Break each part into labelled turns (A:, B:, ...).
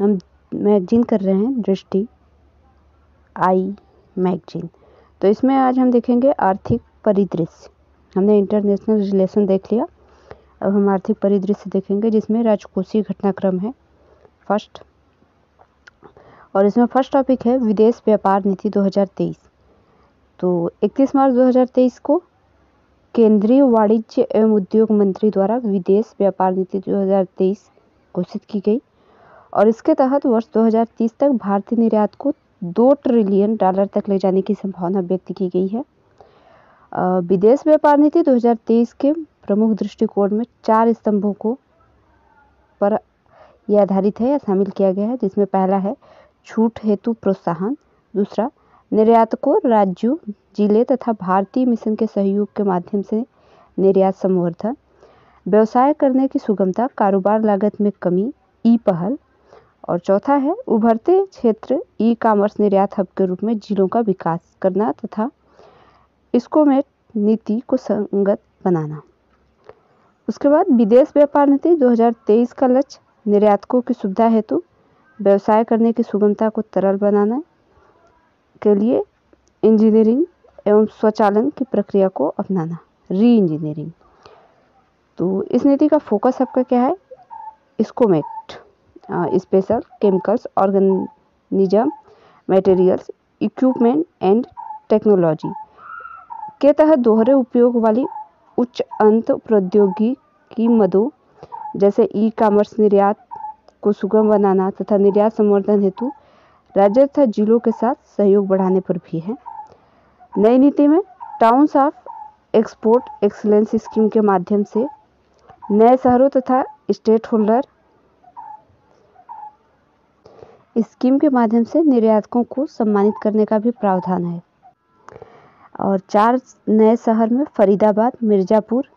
A: हम मैगजीन कर रहे हैं दृष्टि आई मैगजीन। तो इसमें आज हम देखेंगे आर्थिक परिदृश्य। हमने इंटरनेशनल रिलेशन देख लिया, अब हम आर्थिक परिदृश्य देखेंगे जिसमें राजकोषीय घटनाक्रम है फर्स्ट। और इसमें फर्स्ट टॉपिक है विदेश व्यापार नीति 2023। तो 31 मार्च 2023 को केंद्रीय वाणिज्य एवं उद्योग मंत्री द्वारा विदेश व्यापार नीति 2023 घोषित की गई और इसके तहत वर्ष 2030 तक भारतीय निर्यात को $2 ट्रिलियन तक ले जाने की संभावना व्यक्त की गई है। विदेश व्यापार नीति 2023 के प्रमुख दृष्टिकोण में 4 स्तंभों को पर यह आधारित है या शामिल किया गया है, जिसमें पहला है छूट हेतु प्रोत्साहन, दूसरा निर्यातकों, राज्यों, जिले तथा भारतीय मिशन के सहयोग के माध्यम से निर्यात संवर्धन, व्यवसाय करने की सुगमता, कारोबार लागत में कमी, ई पहल, और चौथा है उभरते क्षेत्र ई कॉमर्स निर्यात हब के रूप में जिलों का विकास करना तथा इसको में नीति को संगत बनाना। उसके बाद विदेश व्यापार नीति 2023 का लक्ष्य निर्यातकों की सुविधा हेतु व्यवसाय करने की सुगमता को तरल बनाने के लिए इंजीनियरिंग एवं स्वचालन की प्रक्रिया को अपनाना, री इंजीनियरिंग। तो इस नीति का फोकस आपका क्या है? SCOMET, special chemicals, organism, materials, equipment and technology के तहत दोहरे उपयोग वाली उच्च अंत प्रौद्योगिकी मदों जैसे ई कॉमर्स निर्यात को सुगम बनाना तथा निर्यात संवर्धन हेतु राज्य तथा जिलों के साथ सहयोग बढ़ाने पर भी है। नई नीति में towns of export excellence scheme के माध्यम से नए शहरों तथा स्टेट होल्डर स्कीम के माध्यम से निर्यातकों को सम्मानित करने का भी प्रावधान है। और 4 नए शहर में फरीदाबाद, मिर्जापुर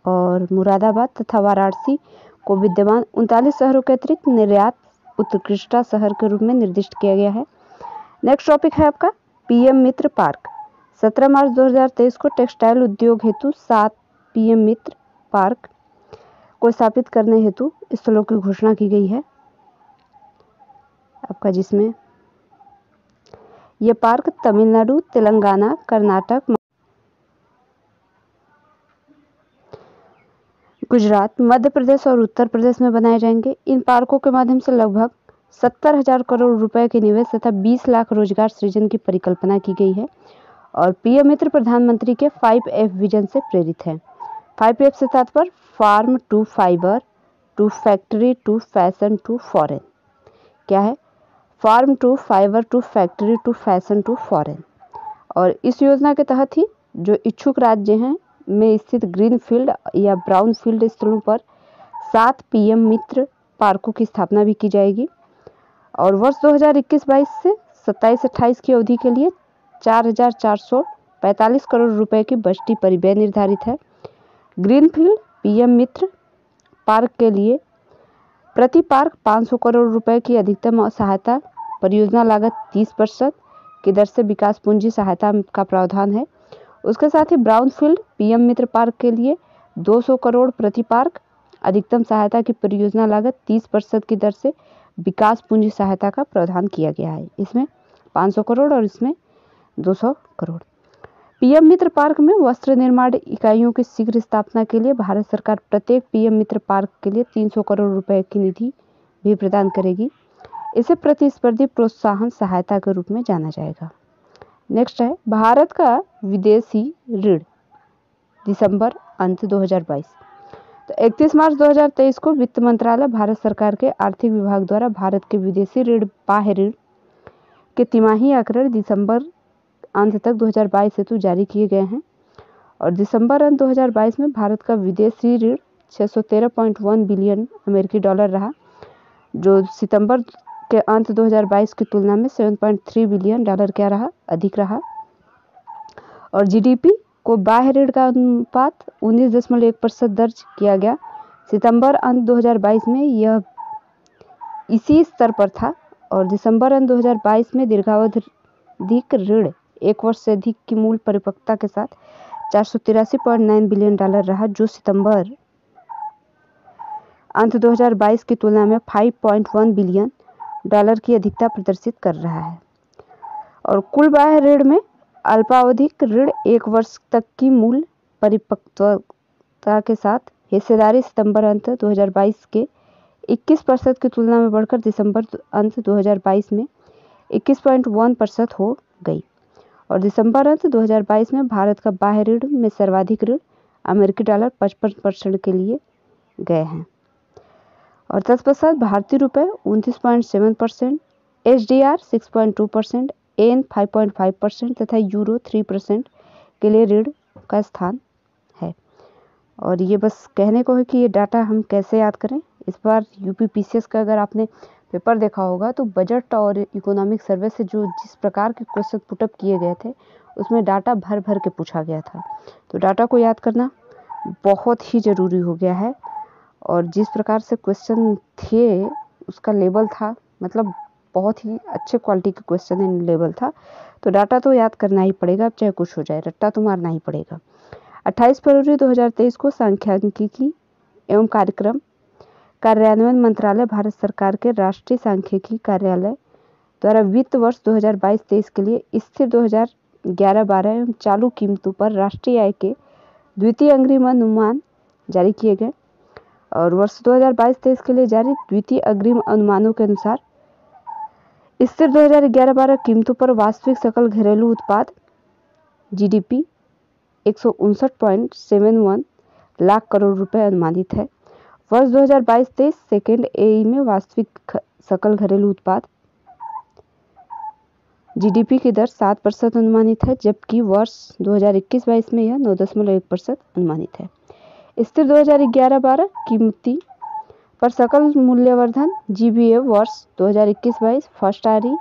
A: और मुरादाबाद तथा वाराणसी को विद्यमान 39 शहरों के अतिरिक्त निर्यात उत्कृष्टता शहर के रूप में निर्दिष्ट किया गया है। नेक्स्ट टॉपिक है आपका पीएम मित्र पार्क। 17 मार्च 2023 को टेक्सटाइल उद्योग हेतु 7 पीएम मित्र पार्क को स्थापित करने हेतु स्थलों की घोषणा की गई है आपका, जिसमें यह पार्क तमिलनाडु, तेलंगाना, कर्नाटक, गुजरात, मध्य प्रदेश और उत्तर प्रदेश में बनाए जाएंगे। इन पार्कों के माध्यम से लगभग 70,000 करोड़ रुपए के निवेश तथा 20 लाख रोजगार सृजन की परिकल्पना की गई है और पीएम मित्र प्रधानमंत्री के 5F विजन से प्रेरित है। 5F से तात्पर्य farm to fibre to factory to fashion to foreign. क्या है? Farm to fibre to factory to fashion to foreign. और इस योजना के तहत ही जो इच्छुक राज्य हैं में स्थित ग्रीन फील्ड या ब्राउन फील्ड स्थलों पर 7 पीएम मित्र पार्कों की स्थापना भी की जाएगी और वर्ष 2021-22 से 27-28 की अवधि के लिए 4,445 करोड़ रुपए की बजटी परिव्यय निर्धारित है। ग्रीन फील्ड पीएम मित्र पार्क के लिए प्रति पार्क 500 करोड़ रुपए की अधिकतम सहायता, परियोजना लागत 30% की दर से विकास पूंजी सहायता का प्रावधान है। उसके साथ ही ब्राउन फील्ड पीएम मित्र पार्क के लिए 200 करोड़ प्रति पार्क, अधिकतम सहायता की परियोजना लागत 30% की दर से विकास पूंजी सहायता का प्रावधान किया गया है। इसमें 500 करोड़ और इसमें 200 करोड़। पीएम मित्र पार्क में वस्त्र निर्माण इकाइयों की शीघ्र स्थापना के लिए भारत सरकार प्रत्येक पीएम मित्र पार्क के लिए 300 करोड़ रुपए की निधि भी प्रदान करेगी। इसे प्रतिस्पर्धी प्रोत्साहन सहायता के रूप में जाना जाएगा। नेक्स्ट है भारत का विदेशी ऋण दिसंबर अंत 2022। तो 31 मार्च 2023 को वित्त मंत्रालय भारत सरकार के आर्थिक विभाग द्वारा भारत के विदेशी ऋण बाह्य ऋण के तिमाही आंकड़े दिसंबर अंत तक 2022 हेतु जारी किए गए हैं और दिसंबर अंत 2022 में भारत का विदेशी ऋण 613.1 बिलियन अमेरिकी डॉलर रहा, जो सितंबर के अंत 2022 की तुलना में 7.3 बिलियन डॉलर क्या रहा, अधिक रहा। और जीडीपी को बाह्य ऋण का अनुपात 19.1% दर्ज किया गया। सितंबर अंत 2022 में यह इसी स्तर पर था और दिसंबर अंत 2022 में दीर्घावधि ऋण 1 वर्ष से अधिक की मूल परिपक्वता के साथ 483.9 बिलियन डॉलर रहा, जो सितंबर अंत 2022 की तुलना में 5.1 बिलियन डॉलर की अधिकता प्रदर्शित कर रहा है। और कुल बाह्य ऋण में अल्पावधिक ऋण 1 वर्ष तक की मूल परिपक्वता के साथ हिस्सेदारी सितंबर अंत 2022 के 21% की तुलना में बढ़कर दिसंबर अंत 2022 में 21.1% हो गई। और दिसंबर अंत 2022 में भारत का बाह्य ऋण में सर्वाधिक ऋण अमेरिकी डॉलर 55% के लिए गए हैं। और तत्पश्चात भारतीय रुपये 29.7%, HDR 6.2%, एन 5.5% तथा यूरो 3% के लिए ऋण का स्थान है। और ये बस कहने को है कि ये डाटा हम कैसे याद करें। इस बार यूपीपीसीएस का अगर आपने पेपर देखा होगा तो बजट और इकोनॉमिक सर्वे से जो जिस प्रकार के क्वेश्चन पुटअप किए गए थे उसमें डाटा भर भर के पूछा गया था। तो डाटा को याद करना बहुत ही ज़रूरी हो गया है। और जिस प्रकार से क्वेश्चन थे उसका लेवल था, मतलब बहुत ही अच्छे क्वालिटी के क्वेश्चन इन लेवल था। तो डाटा तो याद करना ही पड़ेगा, अब चाहे कुछ हो जाए, रट्टा तो मारना ही पड़ेगा। 28 फरवरी 2023 को सांख्यिकी एवं कार्यक्रम कार्यान्वयन मंत्रालय भारत सरकार के राष्ट्रीय सांख्यिकी कार्यालय द्वारा वित्त वर्ष 2022-23 के लिए स्थिर 2011-12 एवं चालू कीमतों पर राष्ट्रीय आय के द्वितीय अग्रिम अनुमान जारी किए गए। और वर्ष 2022-23 के लिए जारी द्वितीय अग्रिम अनुमानों के अनुसार स्थिर 2011-12 कीमतों पर वास्तविक सकल घरेलू उत्पाद GDP 159.71 लाख करोड़ रुपए अनुमानित है। वर्ष 2022-23 सेकेंड एई में वास्तविक सकल घरेलू उत्पाद GDP की दर 7% अनुमानित है, जबकि वर्ष 2021-22 में यह 9.1% अनुमानित है। स्थिर 2011-12 कीमती पर सकल मूल्यवर्धन GVA वर्ष 2021-22 फर्स्ट आरई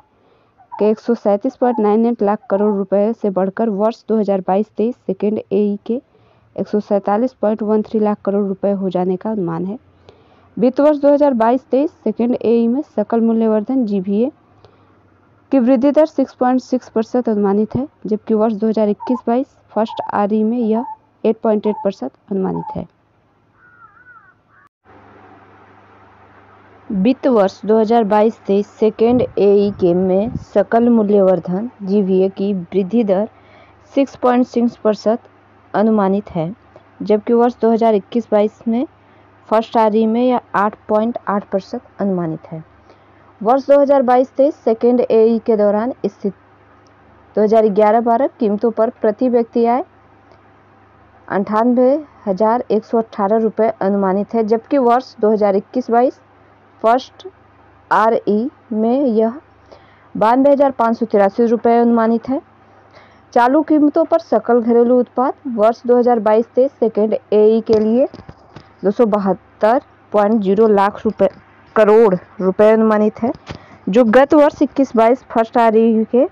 A: के 137.98 लाख करोड़ रुपए से बढ़कर वर्ष 2022-23 सेकेंड एई के 147.13 लाख करोड़ रुपए हो जाने का अनुमान है। वित्त वर्ष 2022-23 सेकेंड एई में सकल मूल्यवर्धन GVA की वृद्धि दर 6.6% अनुमानित है, जबकि वर्ष 2021-22 फर्स्ट आरई में यह 8.8% अनुमानित है। वित्त वर्ष 2022-23 सेकेंड एई के में सकल मूल्यवर्धन GVA की वृद्धि दर 6.6% अनुमानित है, जबकि वर्ष 2021-22 में फर्स्ट आरई में यह 8.8% अनुमानित है। वर्ष 2022-23 सेकेंड एई के दौरान स्थित 2011-12 कीमतों पर प्रति व्यक्ति आय 98,118 रुपये अनुमानित है, जबकि वर्ष 2021-22 फर्स्ट आरई में यह 92,583 रुपये अनुमानित है। चालू कीमतों पर सकल घरेलू उत्पाद वर्ष 2022-23 सेकेंड एई के लिए 272.0 लाख करोड़ रुपए अनुमानित है, जो गत वर्ष 21-22 फर्स्ट आरई के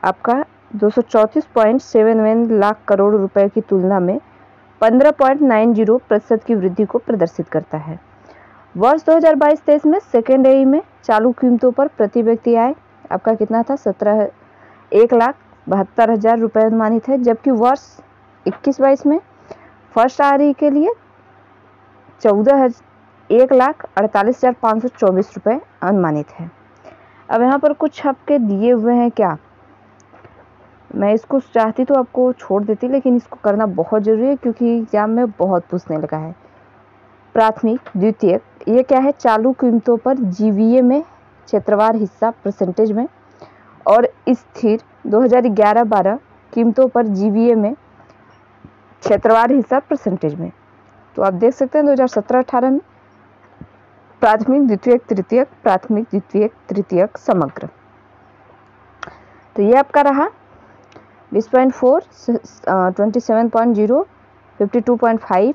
A: आपका 234.71 लाख करोड़ रुपए की तुलना में 15.90% की वृद्धि को प्रदर्शित करता है। वर्ष 2022-23 में सेकेंड एई में चालू कीमतों पर प्रति व्यक्ति आय आपका कितना था? 1,72,000 रुपये अनुमानित है, जबकि वर्ष 21-22 में फर्स्ट आरई के लिए 1,48,524 रुपये अनुमानित है। अब यहाँ पर कुछ आपके दिए हुए हैं क्या, मैं इसको चाहती तो आपको छोड़ देती, लेकिन इसको करना बहुत ज़रूरी है क्योंकि एग्जाम में बहुत पूछने लगा है। प्राथमिक, द्वितीयक, ये क्या है? चालू कीमतों पर GVA में क्षेत्रवार हिस्सा परसेंटेज में, और स्थिर 2011-12 कीमतों पर GVA में क्षेत्रवार हिस्सा परसेंटेज में। तो आप देख सकते हैं 2017-18 में प्राथमिक, द्वितीयक, तृतीयक, प्राथमिक, द्वितीयक, तृतीयक, समग्र। तो ये आपका रहा 20.4, 27.0, 52.5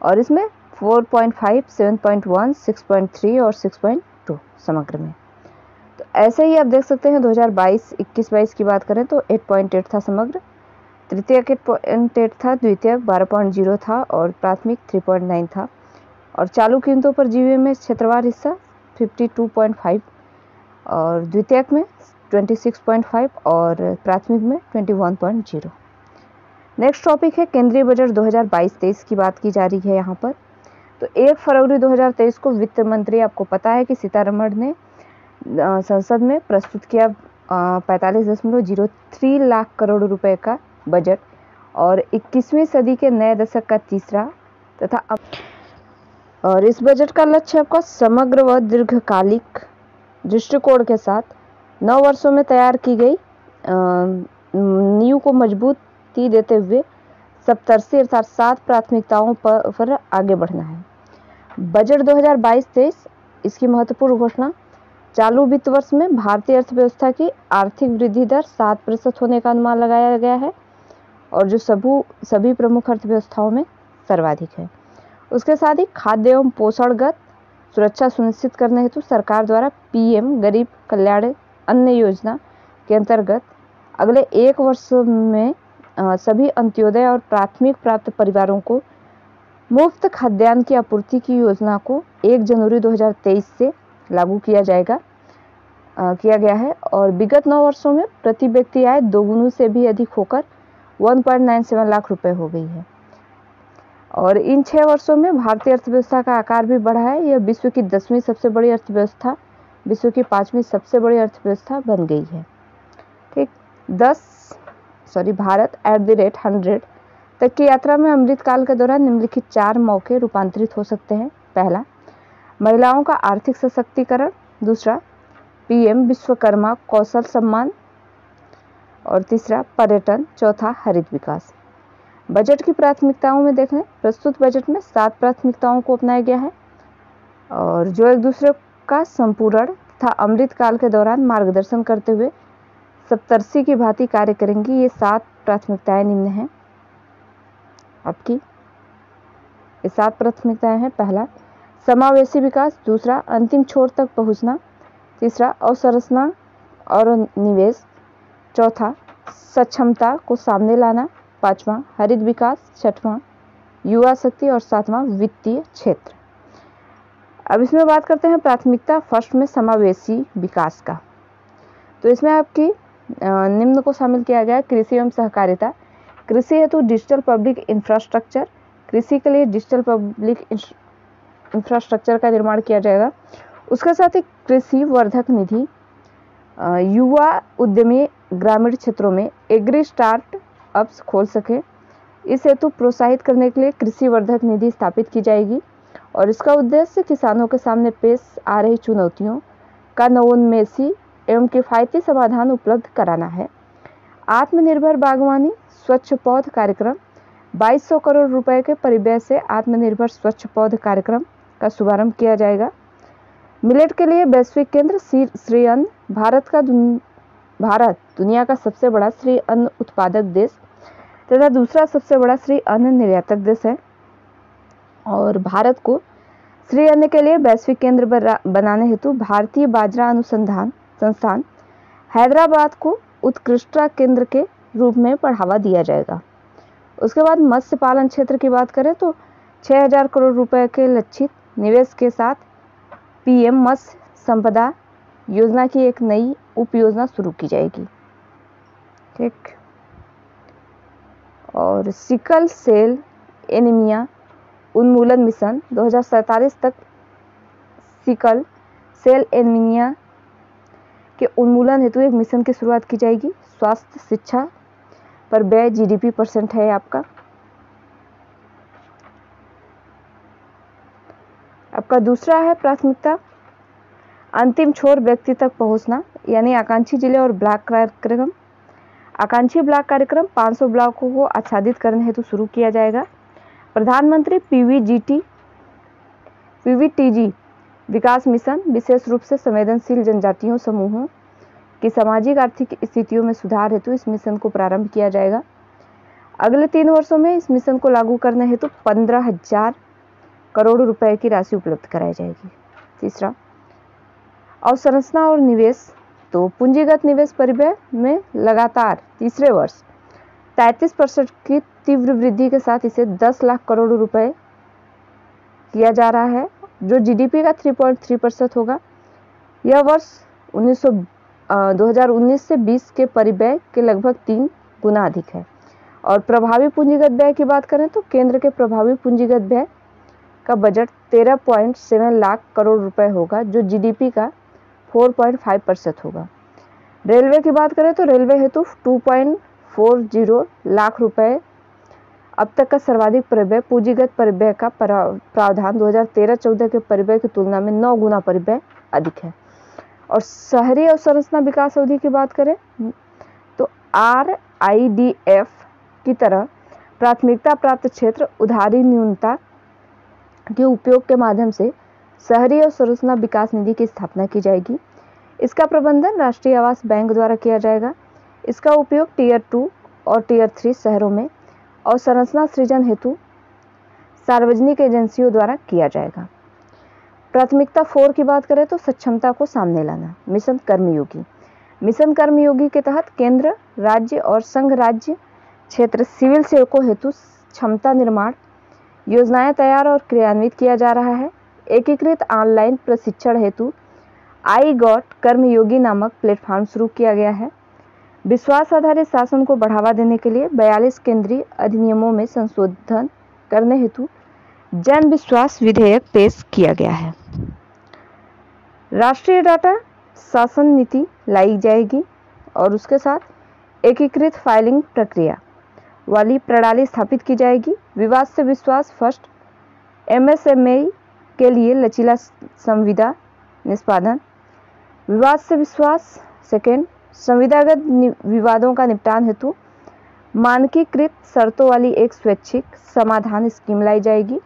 A: और इसमें 4.5, 7.1, 6.3 और 6.2 समग्र में। तो ऐसे ही आप देख सकते हैं 2022-21-22 की बात करें तो 8.8 था समग्र, तृतीयक 8.8 था, द्वितीयक 12.0 था और प्राथमिक 3.9 था। और चालू कीमतों पर GVA में क्षेत्रवार हिस्सा 52.5 और द्वितीयक में 26.5 और प्राथमिक में 21.0। नेक्स्ट टॉपिक है केंद्रीय बजट 2022-23 की बात की जा रही है यहाँ पर। तो 1 फरवरी 2023 को वित्त मंत्री, आपको पता है कि सीतारमण ने संसद में प्रस्तुत किया 45.03 लाख करोड़ रुपए का बजट, और 21वीं सदी के नए दशक का तीसरा तथा और इस बजट का लक्ष्य आपका समग्र व दीर्घकालिक दृष्टिकोण के साथ 9 वर्षों में तैयार की गई नींव को मजबूती देते हुए सप्तर्षि अर्थात 7 प्राथमिकताओं पर आगे बढ़ना है। बजट 2022-23 इसकी महत्वपूर्ण घोषणा, चालू वित्त वर्ष में भारतीय अर्थव्यवस्था की आर्थिक वृद्धि दर 7% होने का अनुमान लगाया गया है, और जो सभी प्रमुख अर्थव्यवस्थाओं में सर्वाधिक है। उसके साथ ही खाद्य एवं पोषणगत सुरक्षा सुनिश्चित करने हेतु सरकार द्वारा पीएम गरीब कल्याण अन्न योजना के अंतर्गत अगले 1 वर्ष में सभी अंत्योदय और प्राथमिक प्राप्त परिवारों को मुफ्त खाद्यान्न की आपूर्ति की योजना को 1 जनवरी 2023 से लागू किया गया है, और विगत 9 वर्षों में प्रति व्यक्ति आय दोगुनी से भी अधिक होकर 1.97 लाख रुपए हो गई है। और इन 6 वर्षों में भारतीय अर्थव्यवस्था का आकार भी बढ़ा है। यह विश्व की 10वीं सबसे बड़ी अर्थव्यवस्था, विश्व की 5वीं सबसे बड़ी अर्थव्यवस्था बन गई है। ठीक, भारत @100 तक की यात्रा में अमृतकाल के दौरान निम्नलिखित 4 मौके रूपांतरित हो सकते हैं। पहला, महिलाओं का आर्थिक सशक्तिकरण। दूसरा, पीएम विश्वकर्मा कौशल सम्मान। और तीसरा, पर्यटन। चौथा, हरित विकास। बजट की प्राथमिकताओं में देखें, प्रस्तुत बजट में 7 प्राथमिकताओं को अपनाया गया है, और जो एक दूसरे का संपूर्ण तथा अमृतकाल के दौरान मार्गदर्शन करते हुए सप्तर्षि की भांति कार्य करेंगी। ये 7 प्राथमिकताएं निम्न हैं आपकी। ये 7 प्राथमिकताएं हैं। पहला, समावेशी विकास। दूसरा, अंतिम छोर तक पहुंचना। तीसरा, अवसंरचना और निवेश। चौथा, सक्षमता को सामने लाना। पांचवा, हरित विकास। छठवां, युवा शक्ति। और सातवां, वित्तीय क्षेत्र। अब इसमें बात करते हैं प्राथमिकता फर्स्ट में समावेशी विकास का। तो इसमें आपकी निम्न को शामिल किया गया: कृषि एवं सहकारिता, कृषि हेतु डिजिटल पब्लिक इंफ्रास्ट्रक्चर, कृषि के लिए डिजिटल पब्लिक इंफ्रास्ट्रक्चर का निर्माण किया जाएगा। उसके साथ ही कृषि वर्धक निधि, युवा उद्यमी ग्रामीण क्षेत्रों में एग्री स्टार्ट अप्स खोल सके, इस हेतु प्रोत्साहित करने के लिए कृषि वर्धक निधि स्थापित की जाएगी, और इसका उद्देश्य किसानों के सामने पेश आ रही चुनौतियों का नवोन्मेषी एवं किफ़ायती समाधान उपलब्ध कराना है। आत्मनिर्भर बागवानी स्वच्छ पौध कार्यक्रम, 2200 करोड़ रुपए के परिव्यय से आत्मनिर्भर स्वच्छ पौध कार्यक्रम का शुभारंभ किया जाएगा। मिलेट के लिए वैश्विक केंद्र श्री अन्न, भारत दुनिया का सबसे बड़ा श्री अन्न उत्पादक देश तथा दूसरा सबसे बड़ा श्री अन्न निर्यातक देश है, और भारत को श्री अन्न के लिए वैश्विक केंद्र बनाने हेतु भारतीय बाजरा अनुसंधान संस्थान हैदराबाद को उत्कृष्टता केंद्र के रूप में बढ़ावा दिया जाएगा। उसके बाद मत्स्य पालन क्षेत्र की बात करें तो 6000 करोड़ रुपए के लक्षित निवेश के साथ पीएम मत्स्य संपदा योजना की एक नई उप योजना शुरू की जाएगी। ठीक, और सिकल सेल एनीमिया उन्मूलन मिशन 2047 तक सिकल सेल एनीमिया के उन्मूलन हेतु एक मिशन की शुरुआत की जाएगी। स्वास्थ्य शिक्षा पर व्यय जीडीपी % है आपका। आपका दूसरा है प्राथमिकता अंतिम छोर व्यक्ति तक पहुंचना, यानी आकांक्षी जिले और ब्लॉक कार्यक्रम। आकांक्षी ब्लॉक कार्यक्रम 500 ब्लॉकों को आच्छादित करने हेतु शुरू किया जाएगा। प्रधानमंत्री पीवीटीजी विकास मिशन विशेष रूप से संवेदनशील जनजातियों समूहों की सामाजिक आर्थिक स्थितियों में सुधार हेतु इस मिशन को प्रारंभ किया जाएगा। अगले 3 वर्षों में इस मिशन को लागू करने हेतु 15,000 करोड़ रुपए की राशि उपलब्ध कराई जाएगी। तीसरा, अवसंरचना और निवेश। तो पूंजीगत निवेश परिव्यय में लगातार तीसरे वर्ष 33% की तीव्र वृद्धि के साथ इसे 10 लाख करोड़ रुपए किया जा रहा है, जो जीडीपी का 3.3% होगा। यह वर्ष 2019 से 20 के परिव्यय के लगभग 3 गुना अधिक है। और प्रभावी पूंजीगत व्यय की बात करें तो केंद्र के प्रभावी पूंजीगत व्यय का बजट 13.7 लाख करोड़ रुपए होगा, जो जीडीपी का 4.5% होगा। रेलवे की बात करें तो रेलवे हेतु 2.40 लाख रुपए अब तक का सर्वाधिक परिव्यय। पूंजीगत परिव्यय का प्रावधान 2013-14 के परिव्यय की तुलना में 9 गुना परिव्यय अधिक है। और शहरी अवसंरचना विकास अवधि की बात करें तो RIDF की तरह प्राथमिकता प्राप्त क्षेत्र उधारी न्यूनता के उपयोग के माध्यम से शहरी अवसंरचना विकास निधि की स्थापना की जाएगी। इसका प्रबंधन राष्ट्रीय आवास बैंक द्वारा किया जाएगा। इसका उपयोग टियर 2 और टियर 3 शहरों में अवसंरचना सृजन हेतु सार्वजनिक एजेंसियों द्वारा किया जाएगा। प्राथमिकता 4 की बात करें तो सक्षमता को सामने लाना। मिशन कर्मयोगी। मिशन कर्मयोगी के तहत केंद्र, राज्य और संघ राज्य क्षेत्र सिविल सेवकों हेतु क्षमता निर्माण योजनाएं तैयार और क्रियान्वित किया जा रहा है। एकीकृत ऑनलाइन प्रशिक्षण हेतु आई गॉट कर्मयोगी नामक प्लेटफॉर्म शुरू किया गया है। विश्वास आधारित शासन को बढ़ावा देने के लिए 42 केंद्रीय अधिनियमों में संशोधन करने हेतु जन विश्वास विधेयक पेश किया गया है। राष्ट्रीय डाटा शासन नीति लाई जाएगी और उसके साथ एकीकृत फाइलिंग प्रक्रिया वाली प्रणाली स्थापित की जाएगी। विवाद से विश्वास फर्स्ट, MSME के लिए लचीला संविदा निष्पादन। विवाद से विश्वास सेकेंड, संविदागत विवादों का निपटान हेतु मानकीकृत शर्तों वाली एक स्वैच्छिक समाधान स्कीम लाई जाएगी।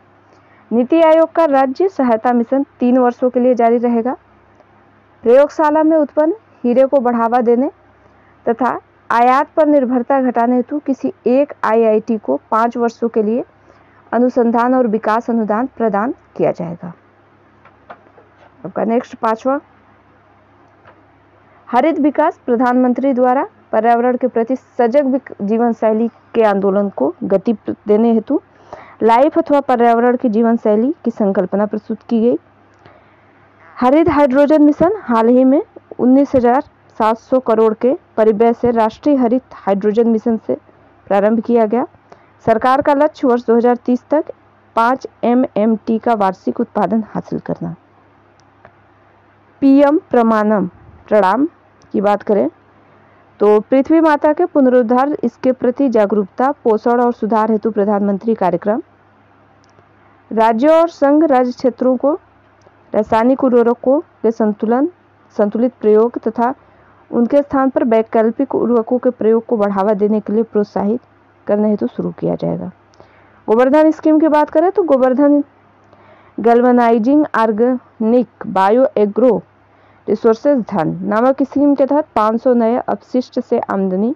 A: नीति आयोग का राज्य सहायता मिशन 3 वर्षों के लिए जारी रहेगा। प्रयोगशाला में उत्पन्न हीरे को बढ़ावा देने तथा आयात पर निर्भरता घटाने हेतु किसी एक IIT को 5 वर्षों के लिए अनुसंधान और विकास अनुदान प्रदान किया जाएगा। आपका नेक्स्ट 5वां, हरित विकास। प्रधानमंत्री द्वारा पर्यावरण के प्रति सजग जीवन शैली के आंदोलन को गति देने हेतु लाइफ अथवा पर्यावरण की जीवन शैली की संकल्पना प्रस्तुत की गई। हरित हाइड्रोजन मिशन हाल ही में 19,700 करोड़ के परिव्यय से राष्ट्रीय हरित हाइड्रोजन मिशन से प्रारंभ किया गया। सरकार का लक्ष्य वर्ष 2030 तक 5 MMT का वार्षिक उत्पादन हासिल करना। PM प्रणाम की बात करें तो पृथ्वी माता के पुनरुद्धार, इसके प्रति जागरूकता, पोषण और सुधार हेतु प्रधानमंत्री कार्यक्रम। राज्यों और संघ राज्य क्षेत्रों को रासायनिक उर्वरकों के संतुलित प्रयोग तथा उनके स्थान पर वैकल्पिक उर्वरकों के प्रयोग को बढ़ावा देने के लिए प्रोत्साहित करने हेतु शुरू किया जाएगा। गोवर्धन स्कीम की बात करें तो Govardhan galvanising organic bio agro resources धन नामक स्कीम के तहत 500 नए अपशिष्ट से आमदनी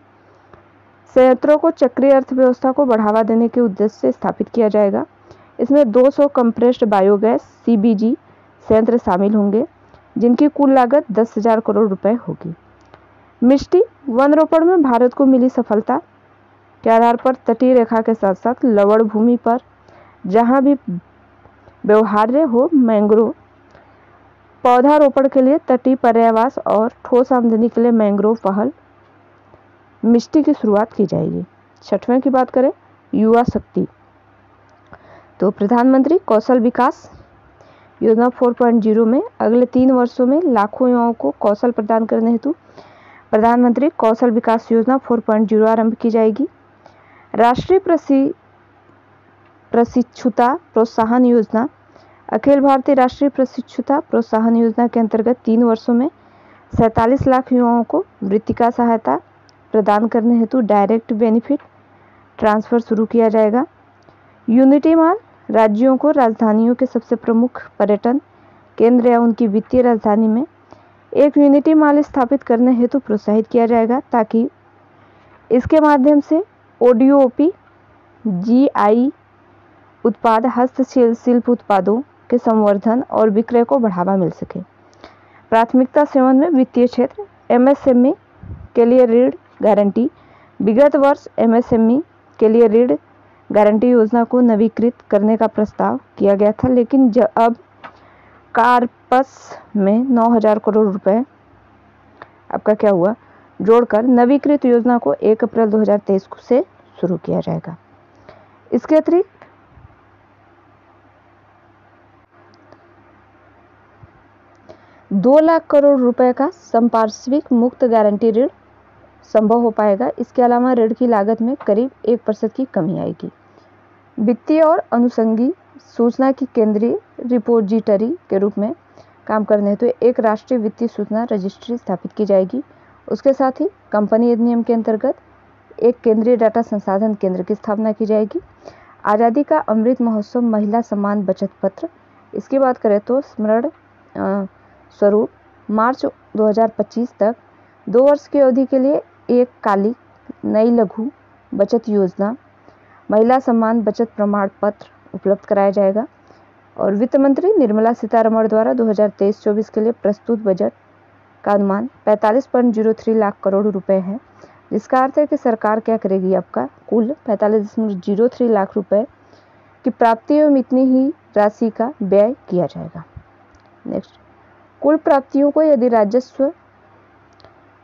A: संयंत्रों को चक्रीय अर्थव्यवस्था को बढ़ावा देने के उद्देश्य से स्थापित किया जाएगा। इसमें 200 कंप्रेस्ड बायोगैस CBG संयंत्र शामिल होंगे, जिनकी कुल लागत 10,000 करोड़ रुपए होगी। मिष्टी वन रोपण में भारत को मिली सफलता के आधार पर तटीय रेखा के साथ साथ लवण भूमि पर जहां भी व्यवहार्य हो मैंग्रोव पौधारोपण के लिए तटीय पर्यावास और ठोस आमदनी के लिए मैंग्रोव पहल मिष्टी की शुरुआत की जाएगी। 6वें की बात करें युवा शक्ति तो प्रधानमंत्री कौशल विकास योजना 4.0 में अगले 3 वर्षों में लाखों युवाओं को कौशल प्रदान करने हेतु प्रधानमंत्री कौशल विकास योजना 4.0 आरंभ की जाएगी। राष्ट्रीय प्रशिक्षुता प्रोत्साहन योजना अखिल भारतीय राष्ट्रीय प्रशिक्षुता प्रोत्साहन योजना के अंतर्गत 3 वर्षों में 47 लाख युवाओं को वृत्तिका सहायता प्रदान करने हेतु डायरेक्ट बेनिफिट ट्रांसफर शुरू किया जाएगा। यूनिटी मॉल राज्यों को राजधानियों के सबसे प्रमुख पर्यटन केंद्र या उनकी वित्तीय राजधानी में एक यूनिटी मॉल स्थापित करने हेतु प्रोत्साहित किया जाएगा, ताकि इसके माध्यम से ODOP GI उत्पाद हस्तशिल्प उत्पादों के संवर्धन और विक्रय को बढ़ावा मिल सके। प्राथमिकता 7 में वित्तीय क्षेत्र MSME के लिए ऋण गारंटी। विगत वर्ष MSME के लिए ऋण गारंटी योजना को नवीकृत करने का प्रस्ताव किया गया था, लेकिन अब कार्पस में 9,000 करोड़ रुपए आपका क्या हुआ जोड़कर नवीकृत योजना को 1 अप्रैल 2023 से शुरू किया जाएगा। इसके अतिरिक्त 2 लाख करोड़ रुपए का संपार्श्विक मुक्त गारंटी ऋण संभव हो पाएगा। इसके अलावा ऋण की लागत में करीब 1% की कमी आएगी। वित्तीय और अनुषंगी सूचना की केंद्रीय रिपोजिटरी के रूप में काम करने हेतु एक राष्ट्रीय वित्तीय सूचना रजिस्ट्री स्थापित की जाएगी। उसके साथ ही कंपनी अधिनियम के अंतर्गत एक केंद्रीय डाटा संसाधन केंद्र की स्थापना की जाएगी। आज़ादी का अमृत महोत्सव महिला सम्मान बचत पत्र, इसकी बात करें तो स्मरण स्वरूप मार्च 2025 तक 2 वर्ष की अवधि के लिए एक काली नई लघु बचत योजना महिला सम्मान बचत प्रमाण पत्र उपलब्ध कराया जाएगा। और वित्त मंत्री निर्मला सीतारमण द्वारा 2023-24 के लिए प्रस्तुत बजट का अनुमान 45.03 लाख करोड़ रुपए है, जिसका अर्थ है कि सरकार क्या करेगी, आपका कुल 45.03 लाख रुपए की प्राप्ति एवं इतनी ही राशि का व्यय किया जाएगा। नेक्स्ट, कुल प्राप्तियों को यदि राजस्व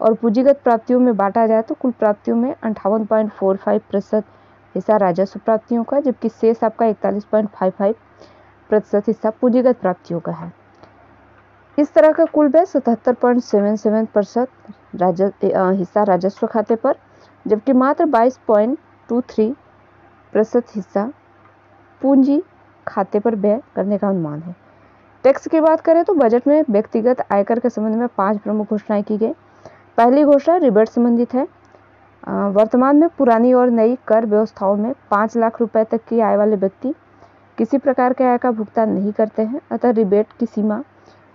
A: और पूंजीगत प्राप्तियों में बांटा जाए तो कुल प्राप्तियों में 58.45% हिस्सा राजस्व प्राप्तियों का, जबकि शेष आपका 41.55% हिस्सा पूंजीगत प्राप्तियों का है। इस तरह का कुल व्यय 77.77% हिस्सा राजस्व खाते पर, जबकि मात्र 22.23% हिस्सा पूंजी खाते पर व्यय करने का अनुमान है। टैक्स की बात करें तो बजट में व्यक्तिगत आयकर के संबंध में 5 प्रमुख घोषणाएं की गई। पहली घोषणा रिबेट संबंधित है। वर्तमान में पुरानी और नई कर व्यवस्थाओं में 5 लाख रुपए तक की आय वाले व्यक्ति किसी प्रकार के आय का भुगतान नहीं करते हैं, अतः रिबेट की सीमा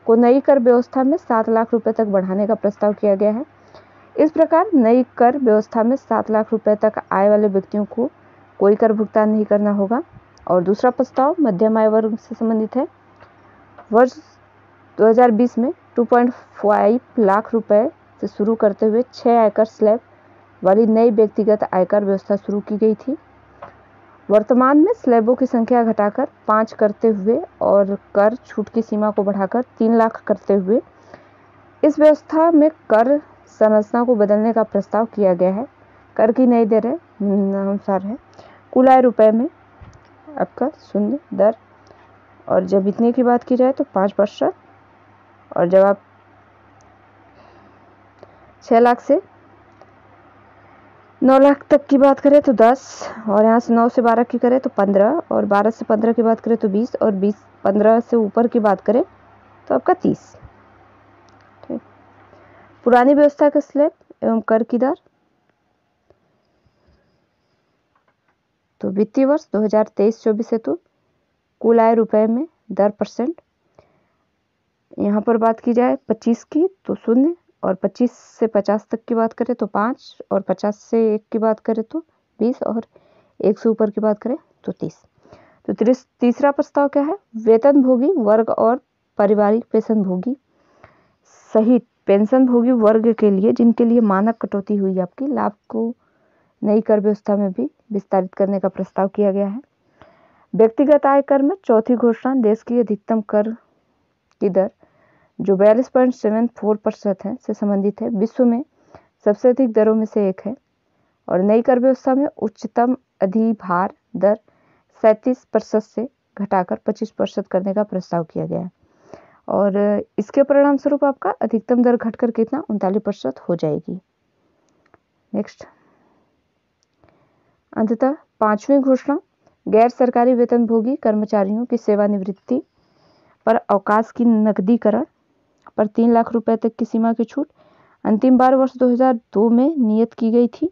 A: को नई कर व्यवस्था में 7 लाख रुपए तक बढ़ाने का प्रस्ताव किया गया है। इस प्रकार नई कर व्यवस्था में 7 लाख रुपए तक आय वाले व्यक्तियों को कोई कर भुगतान नहीं करना होगा। और दूसरा प्रस्ताव मध्यम आय वर्ग से संबंधित है। वर्ष 2020 में 2.5 लाख रुपए से शुरू करते हुए 6 आयकर स्लैब वाली नई व्यक्तिगत आयकर व्यवस्था शुरू की गई थी। वर्तमान में स्लैबों की संख्या घटाकर 5 करते हुए और कर छूट की सीमा को बढ़ाकर 3 लाख करते हुए इस व्यवस्था में कर संरचना को बदलने का प्रस्ताव किया गया है। कर की नई दरें अनुसार है। कुल आय रुपए में आपका शून्य दर, और जब इतने की बात की जाए तो 5%, और जब आप 6 लाख से 9 लाख तक की बात करें तो 10, और यहाँ से 9 से 12 की करें तो 15, और 12 से 15 की बात करें तो 20, और 15 से ऊपर की बात करें तो आपका 30। ठीक, पुरानी व्यवस्था का स्लैब एवं कर की दर। तो वित्तीय वर्ष 2023-24 हेतु कुल आय रुपए में दर %, यहाँ पर बात की जाए 25 की तो 0, और 25 से 50 तक की बात करें तो 5, और 50 से 1 की बात करें तो 20, और 1 से ऊपर की बात करें तो 30। तो तीसरा प्रस्ताव क्या है, वेतन भोगी वर्ग और पारिवारिक पेंशन भोगी सहित पेंशन भोगी वर्ग के लिए जिनके लिए मानक कटौती हुई आपकी लाभ को नई कर व्यवस्था में भी विस्तारित करने का प्रस्ताव किया गया है। व्यक्तिगत आय कर में चौथी घोषणा देश की अधिकतम कर की दर जो 42.74% है से संबंधित है। विश्व में सबसे अधिक दरों में से एक है। और नई कर व्यवस्था में उच्चतम अधिभार दर 37% से घटाकर 25% करने का प्रस्ताव किया गया है। और इसके परिणाम स्वरूप आपका अधिकतम दर घटकर कितना 39% हो जाएगी। नेक्स्ट, अंततः पांचवी घोषणा गैर सरकारी वेतनभोगी कर्मचारियों की सेवानिवृत्ति पर अवकाश की नकदीकरण पर 3 लाख रुपए तक की सीमा की छूट अंतिम बार वर्ष 2002 में नियत की गई थी,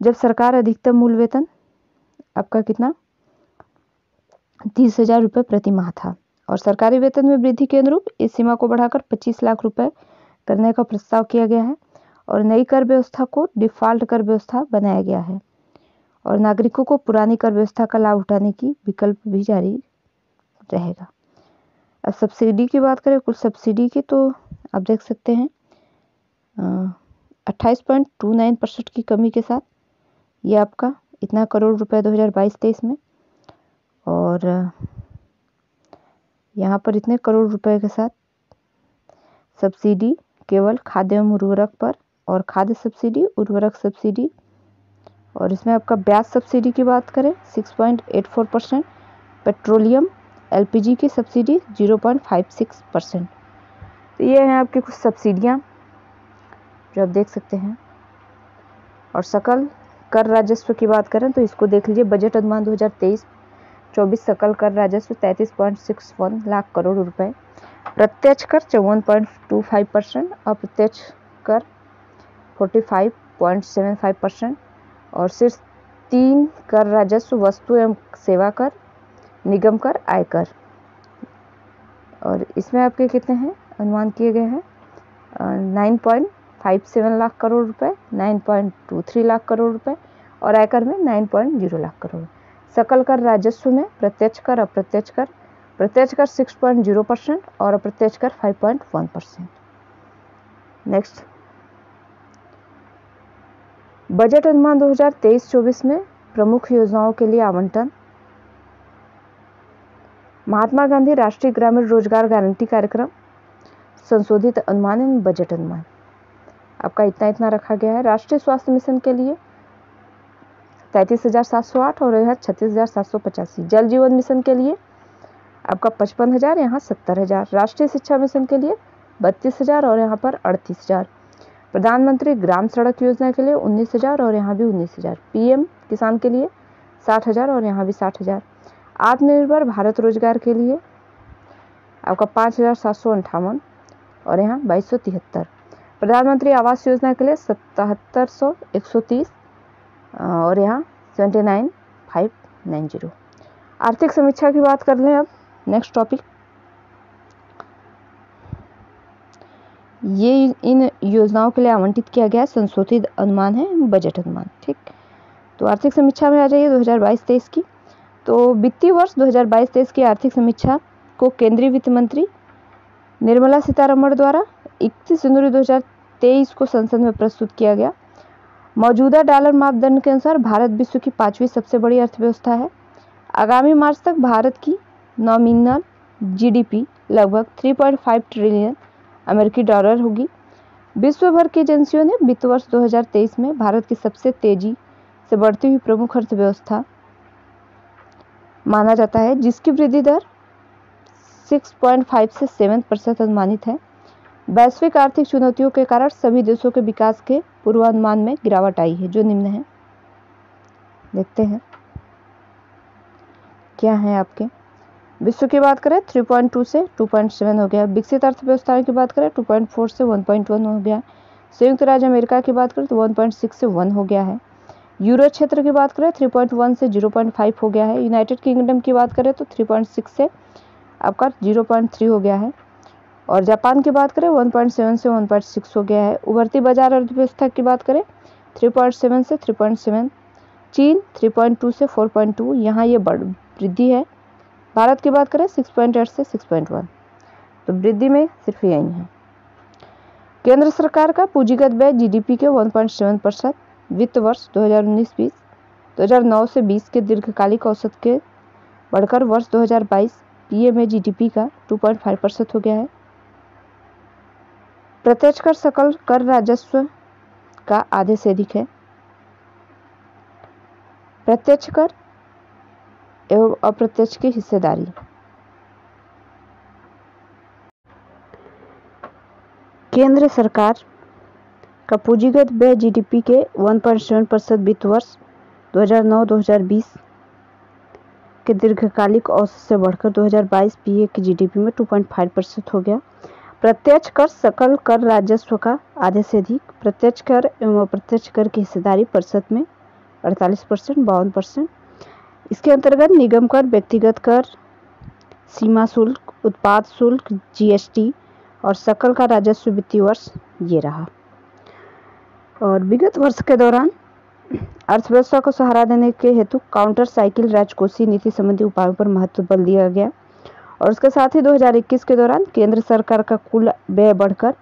A: जब सरकार अधिकतम मूल वेतन आपका कितना 30,000 रुपये प्रति माह था। और सरकारी वेतन में वृद्धि के अनुरूप इस सीमा को बढ़ाकर 25 लाख रुपए करने का प्रस्ताव किया गया है। और नई कर व्यवस्था को डिफॉल्ट कर व्यवस्था बनाया गया है और नागरिकों को पुरानी कर व्यवस्था का लाभ उठाने की विकल्प भी जारी रहेगा। अब सब्सिडी की बात करें, कुल सब्सिडी की तो आप देख सकते हैं 28.29% की कमी के साथ ये आपका इतना करोड़ रुपए 2022-23 में, और यहाँ पर इतने करोड़ रुपए के साथ सब्सिडी केवल खाद्य एवं उर्वरक पर, और खाद्य सब्सिडी, उर्वरक सब्सिडी, और इसमें आपका ब्याज सब्सिडी की बात करें 6.84%, पेट्रोलियम एलपीजी की सब्सिडी 0.56%। तो ये हैं आपकी कुछ सब्सिडियाँ जो आप देख सकते हैं। और सकल कर राजस्व की बात करें तो इसको देख लीजिए। बजट अनुमान 2023-24 सकल कर राजस्व 33.61 लाख करोड़ रुपए, प्रत्यक्ष कर 54.25%, अप्रत्यक्ष कर 45.75% और सिर्फ 3 कर राजस्व वस्तु एवं सेवा कर, निगम कर, आयकर। और इसमें आपके कितने हैं अनुमान किए गए हैं 9.57 लाख करोड़ रुपए, 9.23 लाख करोड़ रुपए और आयकर में 9.0 लाख करोड़। सकल कर राजस्व में प्रत्यक्ष कर, अप्रत्यक्ष कर, प्रत्यक्ष कर 6.0% और अप्रत्यक्ष कर 5.1%। नेक्स्ट, बजट अनुमान 2023-24 में प्रमुख योजनाओं के लिए आवंटन। महात्मा गांधी राष्ट्रीय ग्रामीण रोजगार गारंटी कार्यक्रम, संशोधित अनुमान एवं बजट अनुमान आपका इतना रखा गया है। राष्ट्रीय स्वास्थ्य मिशन के लिए 33,708 और यहाँ 36,785। जल जीवन मिशन के लिए आपका 55,000, यहाँ 70,000। राष्ट्रीय शिक्षा मिशन के लिए 32,000 और यहाँ पर 38,000। प्रधानमंत्री ग्राम सड़क योजना के लिए 19,000 और यहाँ भी 19,000। पीएम किसान के लिए 60,000 और यहाँ भी 60,000। आत्मनिर्भर भारत रोजगार के लिए आपका 5,758 और यहाँ 2,273। प्रधानमंत्री आवास योजना के लिए 77,130 और यहाँ 79,590। आर्थिक समीक्षा की बात कर लें अब। नेक्स्ट टॉपिक, ये इन योजनाओं के लिए आवंटित किया गया संशोधित अनुमान है बजट अनुमान। ठीक, तो आर्थिक समीक्षा में आ जाइए 2022-23 की। तो वित्तीय वर्ष 2022-23 की आर्थिक समीक्षा को केंद्रीय वित्त मंत्री निर्मला सीतारमण द्वारा 31 जनवरी 2023 को संसद में प्रस्तुत किया गया। मौजूदा डॉलर मापदंड के अनुसार भारत विश्व की 5वीं सबसे बड़ी अर्थव्यवस्था है। आगामी मार्च तक भारत की नॉमिनल जीडीपी लगभग 3.5 ट्रिलियन अमेरिकी डॉलर होगी। विश्व भर की एजेंसियों ने वित्त वर्ष 2023 में भारत की सबसे तेजी से बढ़ती हुई प्रमुख अर्थव्यवस्था माना जाता है, जिसकी वृद्धि दर 6.5 से 7% अनुमानित है। वैश्विक आर्थिक चुनौतियों के कारण सभी देशों के विकास के पूर्वानुमान में गिरावट आई है, जो निम्न है। देखते हैं क्या है आपके। विश्व की बात करें 3.2 से 2.7 हो गया। विकसित अर्थव्यवस्थाओं की बात करें 2.4 से 1.1 हो गया। संयुक्त राज्य अमेरिका की बात करें तो 1.6 से 1 हो गया है। यूरो क्षेत्र की बात करें 3.1 से 0.5 हो गया है। यूनाइटेड किंगडम की बात करें तो 3.6 से आपका 0.3 हो गया है। और जापान की बात करें 1.7 से 1.6 हो गया है। उभरती बाजार अर्थव्यवस्था की बात करें 3.7 से 3.7। चीन 3.2 से 4.2, यहाँ ये वृद्धि है। भारत की बात करें 6.8 से 6.1, तो वृद्धि में सिर्फ यही है। केंद्र सरकार का पूंजीगत व्यय जीडीपी के 1.7% वित्त वर्ष 2019-20, 2009 से 20 के दीर्घकालिक औसत के बढ़कर वर्ष 2022 पीएमए जीडीपी का 2.5% हो गया है। प्रत्यक्ष कर सकल कर राजस्व का आधे से अधिक है। प्रत्यक्ष कर एवं अप्रत्यक्ष की हिस्सेदारी। केंद्र सरकार का पूंजीगत व्यय जीडीपी के 1.7% वित्त वर्ष 2009-2020 के दीर्घकालिक औसत से बढ़कर 2022 पीए की जीडीपी में 2.5% हो गया। प्रत्यक्ष कर सकल कर राजस्व का आधे से अधिक। प्रत्यक्ष कर एवं अप्रत्यक्ष कर की हिस्सेदारी प्रतिशत में 48%, 52%। इसके अंतर्गत निगम कर, व्यक्तिगत कर, सीमा शुल्क, उत्पाद शुल्क, जीएसटी और सकल का राजस्व वित्तीय वर्ष ये रहा। और विगत वर्ष के दौरान अर्थव्यवस्था को सहारा देने के हेतु काउंटर साइकिल राजकोषीय नीति संबंधी उपायों पर महत्व बल दिया गया। और उसके साथ ही 2021 के दौरान केंद्र सरकार का कुल व्यय बढ़कर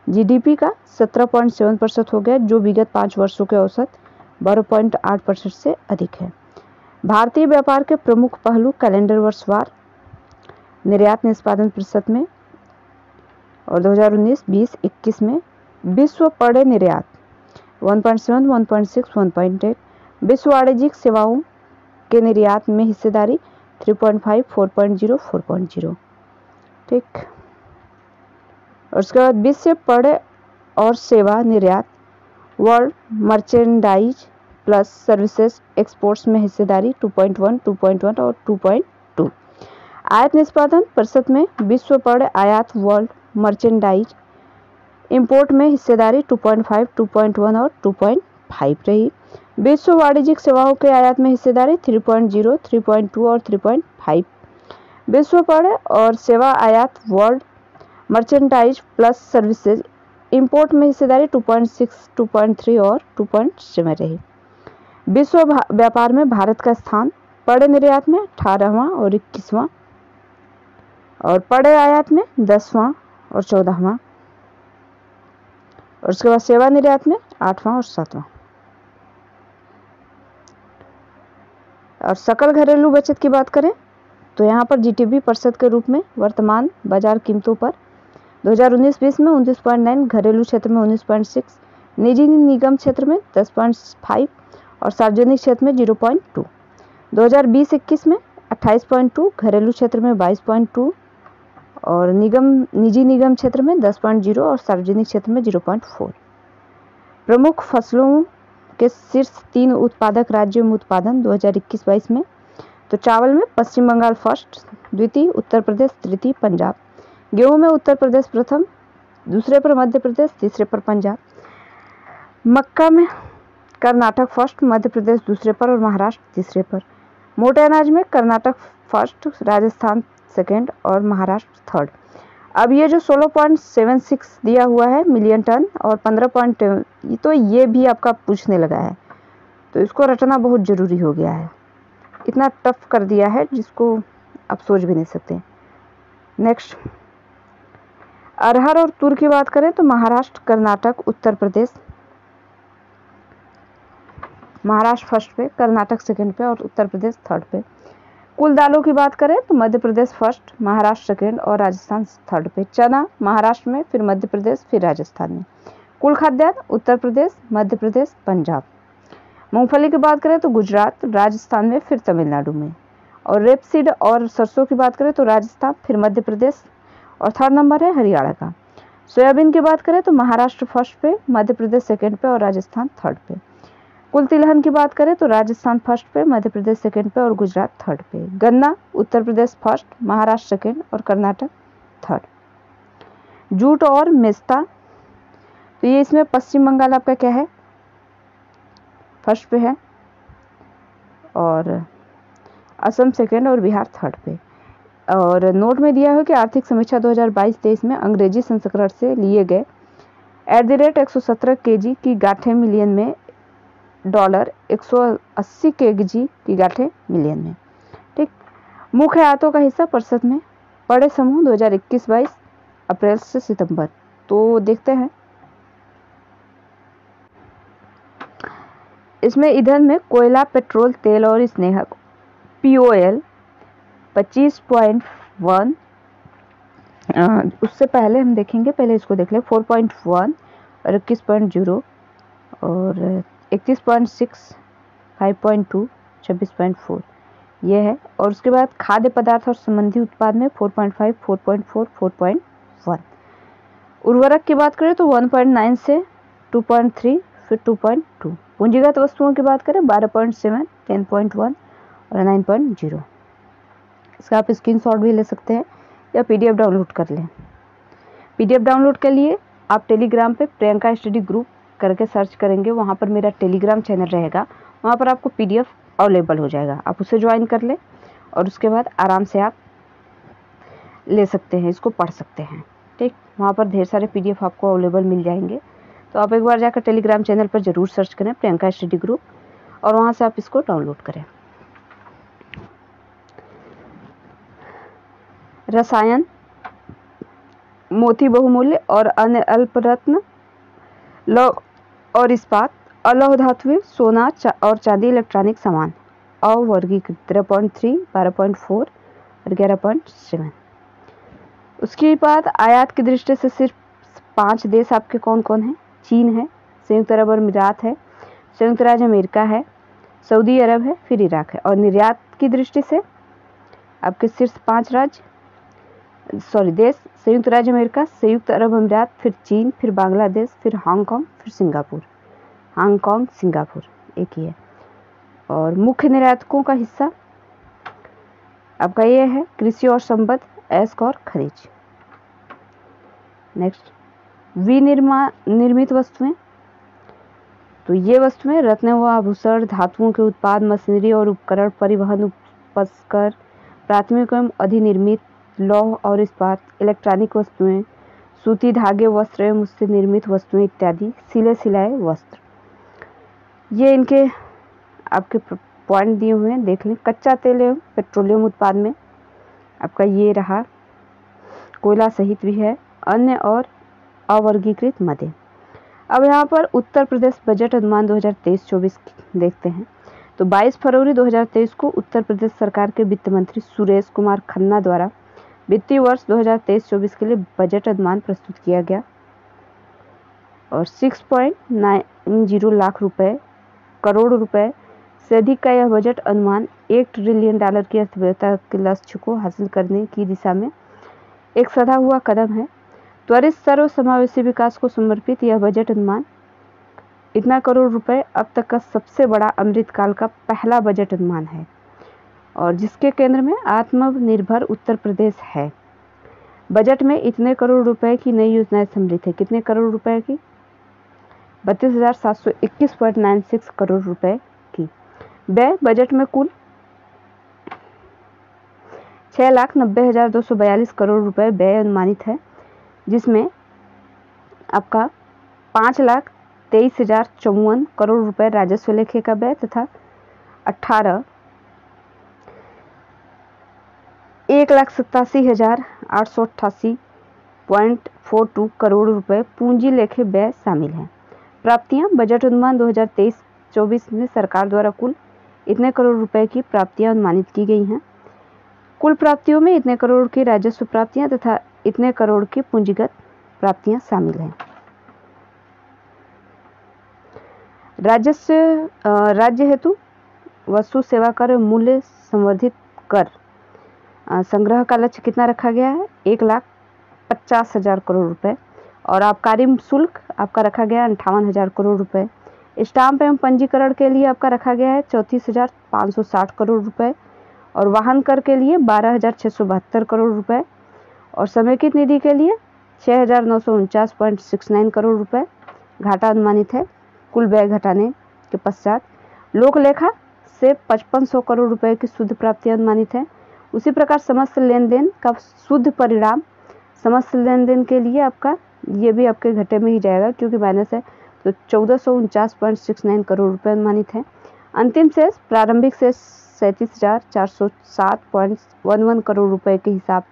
A: जीडीपी का 17.7% हो गया, जो विगत 5 वर्षों के औसत 12.8% से अधिक है। भारतीय व्यापार के प्रमुख पहलू कैलेंडर वर्षवार निर्यात निष्पादन प्रतिशत में और 2019-20-21 में विश्व पड़े निर्यात 1.7, 1.6, 1.8। विश्व वाणिज्यिक सेवाओं के निर्यात में हिस्सेदारी 3.5, 4.0, 4.0। ठीक, और उसके बाद विश्व पण्य और सेवा निर्यात, world merchandise plus services exports में हिस्सेदारी 2.1, 2.1 और 2.2। आयात निष्पादन प्रतिशत में विश्व पण्य आयात वर्ल्ड मर्चेंडाइज इंपोर्ट में हिस्सेदारी 2.5, 2.1 और 2.5 रही। विश्व वाणिज्यिक सेवाओं के आयात में हिस्सेदारी 3.0, 3.2 और 3.5। विश्व पण्य और सेवा आयात world merchandise plus services import में हिस्सेदारी 2.6, 2.3 और 2.7 रही। विश्व व्यापार में भारत का स्थान पण्य निर्यात में 18वां और 21वां और पण्य आयात में 10वां और 14वां और उसके बाद सेवा निर्यात में 8वां और 7वां। और सकल घरेलू बचत की बात करें तो यहाँ पर जीडीपी प्रतिशत के रूप में वर्तमान बाजार कीमतों पर 2019-20 में 29.9, घरेलू क्षेत्र में 19.6, निजी निगम क्षेत्र में 10.5 और सार्वजनिक क्षेत्र में 0.2। 2020-21 में 28.2, घरेलू क्षेत्र में 22.2 और निजी निगम क्षेत्र में 10.0 और सार्वजनिक क्षेत्र में 0.4। प्रमुख फसलों के शीर्ष 3 उत्पादक राज्यों में उत्पादन 2021-22 में तो चावल में पश्चिम बंगाल फर्स्ट, द्वितीय उत्तर प्रदेश, तृतीय पंजाब। गेहूं में उत्तर प्रदेश प्रथम, दूसरे पर मध्य प्रदेश, तीसरे पर पंजाब। मक्का में कर्नाटक फर्स्ट, मध्य प्रदेश दूसरे पर और महाराष्ट्र तीसरे पर। मोटे अनाज में कर्नाटक फर्स्ट, राजस्थान सेकेंड और महाराष्ट्र थर्ड। अब ये जो 16.76 दिया हुआ है मिलियन टन और 15. तो ये भी आपका पूछने लगा है, तो इसको रटना बहुत ज़रूरी हो गया है। इतना टफ कर दिया है जिसको आप सोच भी नहीं सकते। नेक्स्ट, अरहर और तूर की बात करें तो महाराष्ट्र, कर्नाटक, उत्तर प्रदेश, महाराष्ट्र फर्स्ट पे, कर्नाटक सेकंड पे और उत्तर प्रदेश थर्ड पे। कुल दालों की बात करें तो मध्य प्रदेश फर्स्ट, महाराष्ट्र सेकंड और राजस्थान थर्ड पे। चना महाराष्ट्र में, फिर मध्य प्रदेश, फिर राजस्थान में। कुल खाद्यान्न उत्तर प्रदेश, मध्य प्रदेश, पंजाब। मूंगफली की बात करें तो गुजरात, राजस्थान में, फिर तमिलनाडु में। और रेपसीड और सरसों की बात करें तो राजस्थान, फिर मध्य प्रदेश और थर्ड नंबर है हरियाणा का। सोयाबीन की बात करें तो महाराष्ट्र फर्स्ट पे, मध्य प्रदेश सेकंड पे और राजस्थान थर्ड पे। कुल तिलहन की बात करें तो राजस्थान फर्स्ट पे, मध्य प्रदेश सेकंड पे और गुजरात थर्ड पे। गन्ना उत्तर प्रदेश फर्स्ट, महाराष्ट्र सेकंड और कर्नाटक थर्ड। जूट और मेस्ता तो ये इसमें पश्चिम बंगाल आपका क्या है, फर्स्ट पे है और असम सेकंड और बिहार थर्ड पे। और नोट में दिया है कि आर्थिक समीक्षा 2022-23 में अंग्रेजी संस्करण से लिए गए @ 117 kg की गांठें मिलियन में, $180 kg की गांठें मिलियन में। ठीक, मुख्य आयातों का हिस्सा प्रतिशत में पड़े समूह 2021-22 अप्रैल से सितंबर। तो देखते हैं इसमें ईंधन में कोयला, पेट्रोल, तेल और स्नेहक POL 25.1। उससे पहले हम देखेंगे, पहले इसको देख लें। 4.1 और 21.0 और 31.6, 5.2, 26.4 ये है। और उसके बाद खाद्य पदार्थ और संबंधी उत्पाद में 4.5, 4.4, 4.1। उर्वरक की बात करें तो 1.9 से 2.3, फिर 2.2। पूंजीगत वस्तुओं की बात करें 12.7, 10.1 और 9.0। इसका आप स्क्रीनशॉट भी ले सकते हैं या PDF डाउनलोड कर लें। PDF डाउनलोड के लिए आप टेलीग्राम पे प्रियंका स्टडी ग्रुप करके सर्च करेंगे, वहाँ पर मेरा टेलीग्राम चैनल रहेगा, वहाँ पर आपको PDF अवेलेबल हो जाएगा। आप उसे ज्वाइन कर लें और उसके बाद आराम से आप ले सकते हैं, इसको पढ़ सकते हैं। ठीक, वहाँ पर ढेर सारे PDF आपको अवेलेबल मिल जाएंगे। तो आप एक बार जाकर टेलीग्राम चैनल पर ज़रूर सर्च करें प्रियंका स्टडी ग्रुप और वहाँ से आप इसको डाउनलोड करें। रसायन, मोती बहुमूल्य और अन्य अल्परत्न, लौह और इस्पात, अलौह धातुएं, सोना और चांदी, इलेक्ट्रॉनिक सामान अवर्गीकृत 13.3, 12.4 और 11.7। उसके बाद आयात की दृष्टि से सिर्फ 5 देश आपके कौन कौन हैं? चीन है, संयुक्त अरब अमीरात है, संयुक्त राज्य अमेरिका है, सऊदी अरब है, फिर इराक है। और निर्यात की दृष्टि से आपके शीर्ष 5 राज्य देश संयुक्त राज्य अमेरिका, संयुक्त अरब अमीरात, फिर चीन, फिर बांग्लादेश, फिर हांगकांग, फिर सिंगापुर। हांगकांग, सिंगापुर एक ही है। और मुख्य निर्यातकों का हिस्सा आपका ये है कृषि और संबद्ध, ऐस्क और खनिज। नेक्स्ट, विनिर्मित वस्तुएं, तो ये वस्तुएं रत्न व आभूषण, धातुओं के उत्पाद, मशीनरी और उपकरण, परिवहन उपकर, प्राथमिक एवं अधिनिर्मित, लौह और इस्पात, इलेक्ट्रॉनिक वस्तुएं, सूती धागे, वस्त्र एवं उससे निर्मित वस्तुएं इत्यादि, सिले सिलाए वस्त्र। ये इनके आपके पॉइंट दिए हुए हैं, देख लें। कच्चा तेल एवं पेट्रोलियम उत्पाद में आपका ये रहा, कोयला सहित भी है, अन्य और अवर्गीकृत मदें। अब यहाँ पर उत्तर प्रदेश बजट अनुमान 2023-24 देखते हैं। तो 22 फरवरी 2023 को उत्तर प्रदेश सरकार के वित्त मंत्री सुरेश कुमार खन्ना द्वारा वित्तीय वर्ष 2023-24 के लिए बजट अनुमान प्रस्तुत किया गया और 6.90 लाख करोड़ रुपए से अधिक का यह बजट अनुमान $1 ट्रिलियन की अर्थव्यवस्था के लक्ष्य को हासिल करने की दिशा में एक सधा हुआ कदम है। त्वरित सर्वसमावेशी विकास को समर्पित यह बजट अनुमान इतना करोड़ रुपए अब तक का सबसे बड़ा अमृतकाल का पहला बजट अनुमान है और जिसके केंद्र में आत्मनिर्भर उत्तर प्रदेश है। बजट में इतने करोड़ रुपए की नई योजनाएं सम्मिलित है। कितने करोड़ रुपए की? 32,721.96 करोड़ रुपए की। व्यय बजट में कुल 6,90,242 करोड़ रुपए व्यय अनुमानित है, जिसमें आपका 5,23,054 करोड़ रुपए राजस्व लेखे का व्यय तथा 1,87,888.42 करोड़ रुपए पूंजी लेखे व्यय शामिल हैं। प्राप्तियां बजट अनुमान 2023-24 में सरकार द्वारा कुल इतने करोड़ रुपए की प्राप्तियां अनुमानित की गई हैं। कुल प्राप्तियों में इतने करोड़ की राजस्व प्राप्तियां तथा इतने करोड़ की पूंजीगत प्राप्तियां शामिल हैं। राज्य हेतु वस्तु सेवा कर मूल्य संवर्धित कर संग्रह का लक्ष्य कितना रखा गया है? 1,50,000 करोड़ रुपए और आबकारी शुल्क आपका रखा गया है 58,000 करोड़ रुपए। स्टाम्प एवं पंजीकरण के लिए आपका रखा गया है 34,560 करोड़ रुपए और वाहन कर के लिए 12,672 करोड़ रुपए और समेकित निधि के लिए 6,949.69 करोड़ रुपए घाटा अनुमानित है कुल व्यय घटाने के पश्चात। लोक लेखा से 5,500 करोड़ रुपए की शुद्ध प्राप्ति अनुमानित है। उसी प्रकार समस्त लेन देन का शुद्ध परिणाम, समस्त लेन देन के लिए आपका ये भी आपके घटे में ही जाएगा क्योंकि माइनस है, तो 1,449.69 करोड़ रुपए अनुमानित है। अंतिम शेष प्रारंभिक शेष 37,407.11 करोड़ रुपए के हिसाब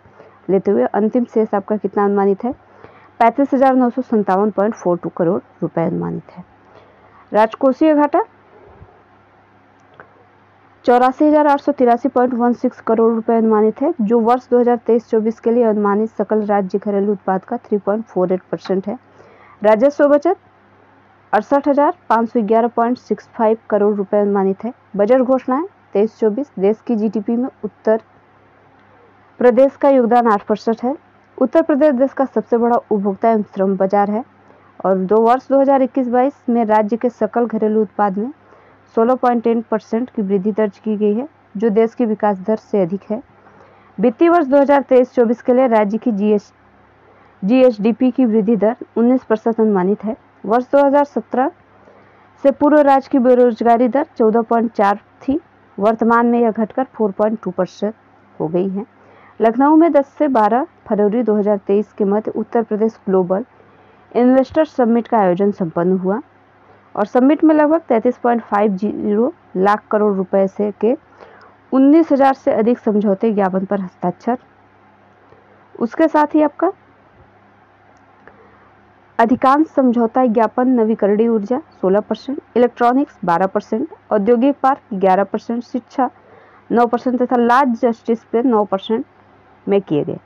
A: लेते हुए अंतिम शेष आपका कितना अनुमानित है? 35,957.42 करोड़ रुपए अनुमानित है। राजकोषीय घाटा 84,883.16 करोड़ रुपए अनुमानित है, जो वर्ष 2023-24 के लिए अनुमानित सकल राज्य घरेलू उत्पाद का 3.48% है। राजस्व बचत 68,511.65 करोड़ रुपए अनुमानित है। बजट घोषणाएं 23-24 देश की जीडीपी में उत्तर प्रदेश का योगदान 8% है। उत्तर प्रदेश देश का सबसे बड़ा उपभोक्ता एवं श्रम बाजार है और वर्ष 2021-22 में राज्य के सकल घरेलू उत्पाद में 16.10% की वृद्धि दर्ज की गई है, जो देश की विकास दर से अधिक है। वित्तीय वर्ष 2023-24 के लिए राज्य की जीएसडीपी की वृद्धि दर 19% अनुमानित है। वर्ष 2017 से पूर्व राज्य की बेरोजगारी दर 14.4 थी, वर्तमान में यह घटकर 4.2% हो गई है। लखनऊ में 10 से 12 फरवरी 2023 के मध्य Uttar Pradesh global investor summit का आयोजन संपन्न हुआ और समिट में लगभग 33.50 लाख करोड़ रुपए से के 19,000 से अधिक समझौते ज्ञापन पर हस्ताक्षर। उसके साथ ही आपका अधिकांश समझौता ज्ञापन नवीकरणीय ऊर्जा 16%, इलेक्ट्रॉनिक्स 12%, औद्योगिक पार्क 11%, शिक्षा 9% तथा लार्ज जस्टिस पे 9% में किए गए।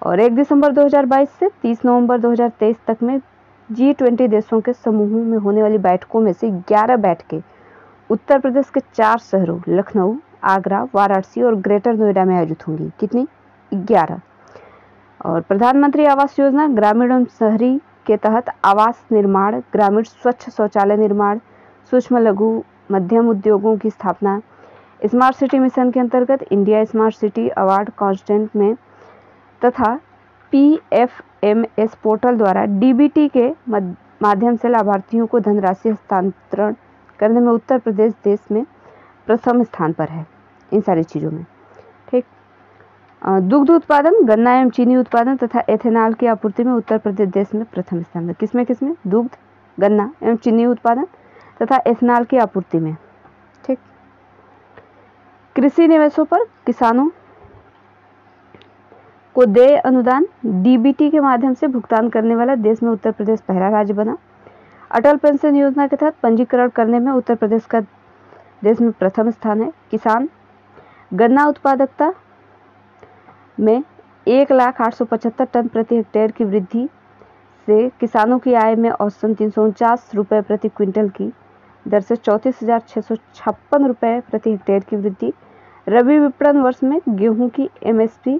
A: और 1 दिसंबर 2022 से 30 नवंबर 2023 तक में G20 देशों के समूह में होने वाली बैठकों में से 11 बैठकें उत्तर प्रदेश के 4 शहरों लखनऊ, आगरा, वाराणसी और ग्रेटर नोएडा में आयोजित होंगी। कितनी? 11। और प्रधानमंत्री आवास योजना ग्रामीण एवं शहरी के तहत आवास निर्माण, ग्रामीण स्वच्छ शौचालय निर्माण, सूक्ष्म लघु मध्यम उद्योगों की स्थापना, स्मार्ट सिटी मिशन के अंतर्गत India smart city award constant में तथा PFMS पोर्टल द्वारा DBT के माध्यम से लाभार्थियों को धनराशि हस्तांतरण करने में उत्तर प्रदेश देश में प्रथम स्थान पर है इन सारी चीज़ों में। ठीक। दुग्ध उत्पादन, गन्ना एवं चीनी उत्पादन तथा एथेनॉल की आपूर्ति में उत्तर प्रदेश देश में प्रथम स्थान है। किसमें? दुग्ध, गन्ना एवं चीनी उत्पादन तथा एथेनॉल की आपूर्ति में। ठीक। कृषि निवेशों पर किसानों को देय अनुदान DBT के माध्यम से भुगतान करने वाला देश में उत्तर प्रदेश पहला राज्य बना। अटल पेंशन योजना के तहत पंजीकरण करने में उत्तर प्रदेश का देश में प्रथम स्थान है। किसान गन्ना उत्पादकता में 1,08,75 टन प्रति हेक्टेयर की वृद्धि से किसानों की आय में औसतन 349 रुपये प्रति क्विंटल की दर से 34,656 रुपये प्रति हेक्टेयर की वृद्धि। रबी विपणन वर्ष में गेहूं की MSP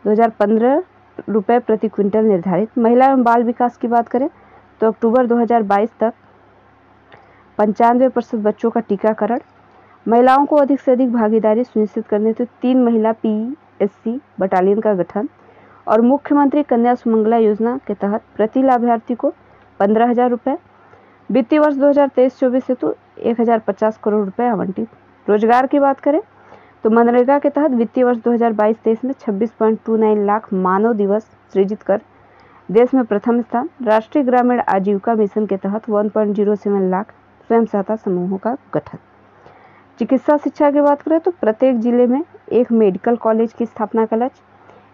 A: 2015 रुपये प्रति क्विंटल निर्धारित। महिला एवं बाल विकास की बात करें तो अक्टूबर 2022 तक 95% बच्चों का टीकाकरण। महिलाओं को अधिक से अधिक भागीदारी सुनिश्चित करने हेतु 3 महिला PSC बटालियन का गठन और मुख्यमंत्री कन्या सुमंगला योजना के तहत प्रति लाभार्थी को 15,000 रुपये। वित्तीय वर्ष 2023-24 हेतु 1,050 करोड़ रुपये आवंटित। रोजगार की बात करें तो मनरेगा के तहत वित्तीय वर्ष 2022-23 में 26.29 लाख मानव दिवस सृजित कर देश में प्रथम स्थान। राष्ट्रीय ग्रामीण आजीविका मिशन के तहत 1.07 लाख स्वयं सहायता समूहों का गठन। चिकित्सा शिक्षा की बात करें तो प्रत्येक जिले में एक मेडिकल कॉलेज की स्थापना का लक्ष्य।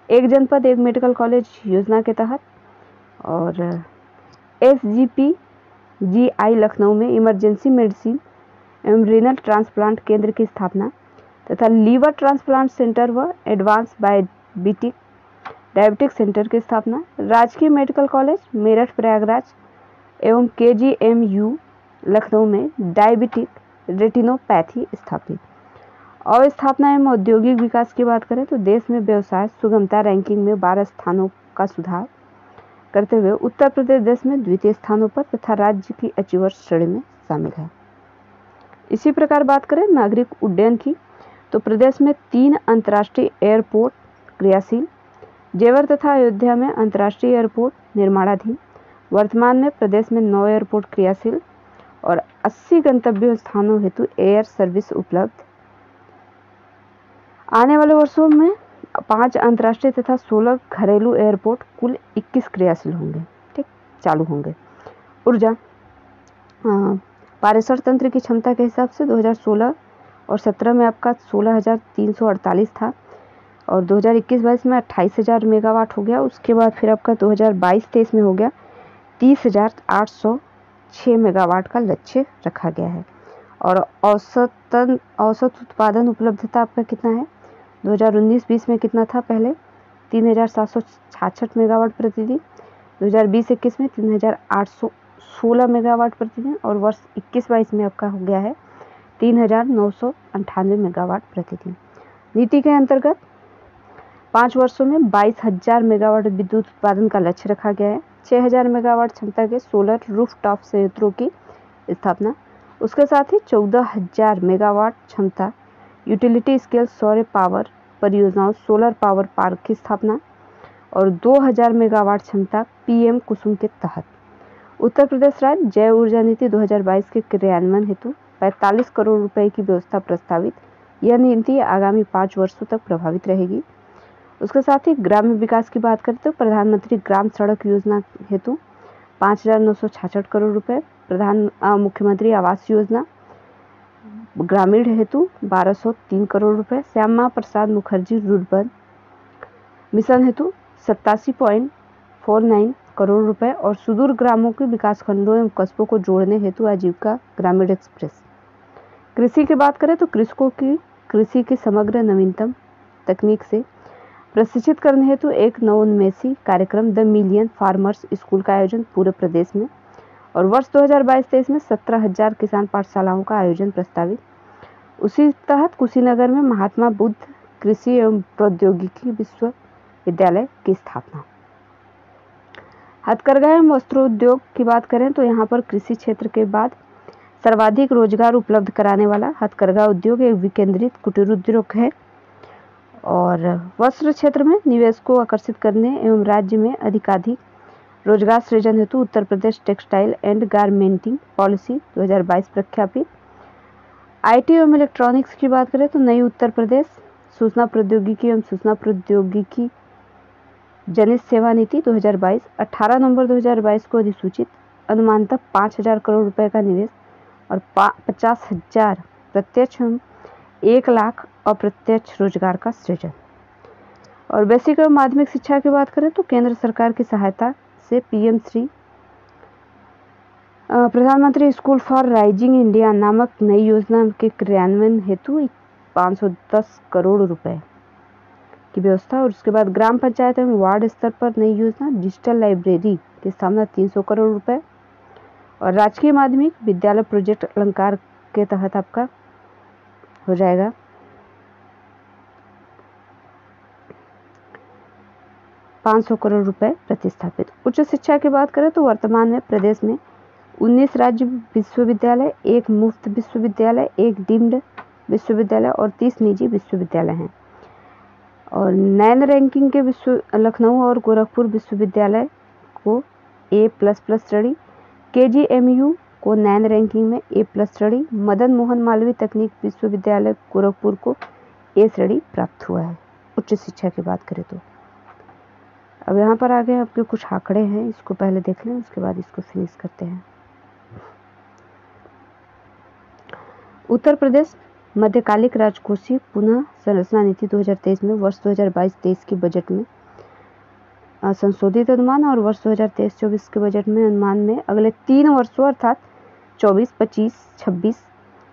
A: एक जनपद एक मेडिकल कॉलेज योजना के तहत। और SGPGI लखनऊ में इमरजेंसी मेडिसिन एवं रीनल ट्रांसप्लांट केंद्र की स्थापना तथा लीवर ट्रांसप्लांट सेंटर व एडवांस डायबिटिक सेंटर की स्थापना। राजकीय मेडिकल कॉलेज मेरठ प्रयागराज एवं KGMU लखनऊ में डायबिटिक रेटिनोपैथी स्थापित। और स्थापना एवं औद्योगिक विकास की बात करें तो देश में व्यवसाय सुगमता रैंकिंग में 12 स्थानों का सुधार करते हुए उत्तर प्रदेश देश में द्वितीय स्थानों पर तथा राज्य की अचीवर्स श्रेणी में शामिल है। इसी प्रकार बात करें नागरिक उड्डयन की तो प्रदेश में 3 अंतर्राष्ट्रीय एयरपोर्ट क्रियाशील। जेवर तथा अयोध्या में अंतर्राष्ट्रीय एयरपोर्ट निर्माणाधीन। वर्तमान में प्रदेश में 9 एयरपोर्ट क्रियाशील और 80 गंतव्य स्थानों हेतु एयर सर्विस उपलब्ध। आने वाले वर्षों में 5 अंतर्राष्ट्रीय तथा 16 घरेलू एयरपोर्ट कुल 21 क्रियाशील होंगे। ठीक, चालू होंगे। ऊर्जा पारेषण तंत्र की क्षमता के हिसाब से 2016 और 17 में आपका 16,348 था और 2021-22 में 28,000 मेगावाट हो गया। उसके बाद फिर आपका 2022-23 में हो गया 30,806 मेगावाट का लक्ष्य रखा गया है। और औसत उत्पादन उपलब्धता आपका कितना है? 2019-20 में कितना था? पहले 3,766 मेगावाट प्रतिदिन, 2020-21 में 3,816 मेगावाट प्रतिदिन और वर्ष 21-22 में आपका हो गया है 3,998 मेगावाट प्रतिदिन। नीति के अंतर्गत 5 वर्षों में 22,000 मेगावाट विद्युत उत्पादन का लक्ष्य रखा गया है। 6,000 मेगावाट क्षमता के सोलर रूफटॉप संयंत्रों की स्थापना, उसके साथ ही 14,000 मेगावाट क्षमता यूटिलिटी स्केल सौर पावर परियोजनाओं सोलर पावर पार्क की स्थापना और 2,000 मेगावाट क्षमता PM कुसुम के तहत। उत्तर प्रदेश राज्य जैव ऊर्जा नीति 2022 के क्रियान्वयन हेतु 45 करोड़ रुपए की व्यवस्था प्रस्तावित। यह नीति आगामी 5 वर्षों तक प्रभावित रहेगी। उसके साथ ही ग्राम्य विकास की बात करते हो प्रधानमंत्री ग्राम सड़क योजना हेतु 5,966 करोड़ रुपए, मुख्यमंत्री आवास योजना ग्रामीण हेतु 1,203 करोड़ रुपए, श्यामा प्रसाद मुखर्जी रुर्बन मिशन हेतु 87.49 करोड़ रुपए और सुदूर ग्रामों के विकास खंडों एवं कस्बों को जोड़ने हेतु आजीविका ग्रामीण एक्सप्रेस। कृषि की बात करें तो कृषकों की कृषि की समग्र नवीनतम तकनीक से प्रशिक्षित करने हेतु एक नवोन्मेषी कार्यक्रम द मिलियन फार्मर्स स्कूल का आयोजन पूरे प्रदेश में और वर्ष 2022-23 में 17,000 किसान पाठशालाओं का आयोजन प्रस्तावित। उसी तहत कुशीनगर में महात्मा बुद्ध कृषि एवं प्रौद्योगिकी विद्यालय की स्थापना। हथकरघा एवं वस्त्रोद्योग की बात करें तो यहाँ पर कृषि क्षेत्र के बाद सर्वाधिक रोजगार उपलब्ध कराने वाला हथकरघा उद्योग एक विकेंद्रित कुटीर उद्योग है और वस्त्र क्षेत्र में निवेश को आकर्षित करने एवं राज्य में अधिकाधिक रोजगार सृजन हेतु Uttar Pradesh textile and garmenting policy 2022 प्रख्यापित। आईटी एवं इलेक्ट्रॉनिक्स की बात करें तो नई उत्तर प्रदेश सूचना प्रौद्योगिकी एवं सूचना प्रौद्योगिकी जनित सेवा नीति 2022 18 नवंबर 2022 को अधिसूचित। अनुमानतः 5,000 करोड़ रुपए का निवेश और 50,000 प्रत्यक्ष 1 लाख अप्रत्यक्ष रोजगार का सृजन। और बेसिक एवं माध्यमिक शिक्षा की बात करें तो केंद्र सरकार की सहायता से पीएम श्री प्रधानमंत्री स्कूल फॉर राइजिंग इंडिया नामक नई योजना के क्रियान्वयन हेतु 510 करोड़ रुपए की व्यवस्था। और उसके बाद ग्राम पंचायत एवं वार्ड स्तर पर नई योजना डिजिटल लाइब्रेरी की स्थापना 300 करोड़ रुपए। और राजकीय माध्यमिक विद्यालय प्रोजेक्ट अलंकार के तहत आपका हो जाएगा 500 करोड़ रुपए प्रतिस्थापित। उच्च शिक्षा की बात करें तो वर्तमान में प्रदेश में 19 राज्य विश्वविद्यालय, 1 मुफ्त विश्वविद्यालय, 1 डीम्ड विश्वविद्यालय और 30 निजी विश्वविद्यालय हैं। और नैन रैंकिंग के लखनऊ और गोरखपुर विश्वविद्यालय को A++ श्रेणी, KGMU को नैन रैंकिंग में A+ श्रेणी, मदन मोहन मालवीय तकनीक विश्वविद्यालय गोरखपुर को A श्रेणी प्राप्त हुआ है उच्च शिक्षा की बात करें तो। अब यहाँ पर आगे आपके कुछ आंकड़े हैं, इसको पहले देख लें, उसके बाद इसको फिनिश करते हैं। उत्तर प्रदेश मध्यकालिक राजकोषीय पुनः संरचना नीति 2023 में वर्ष 2022-23 के बजट में संशोधित अनुमान और वर्ष 2023-24 के बजट में अनुमान में अगले 3 वर्षों अर्थात 24, 25, 26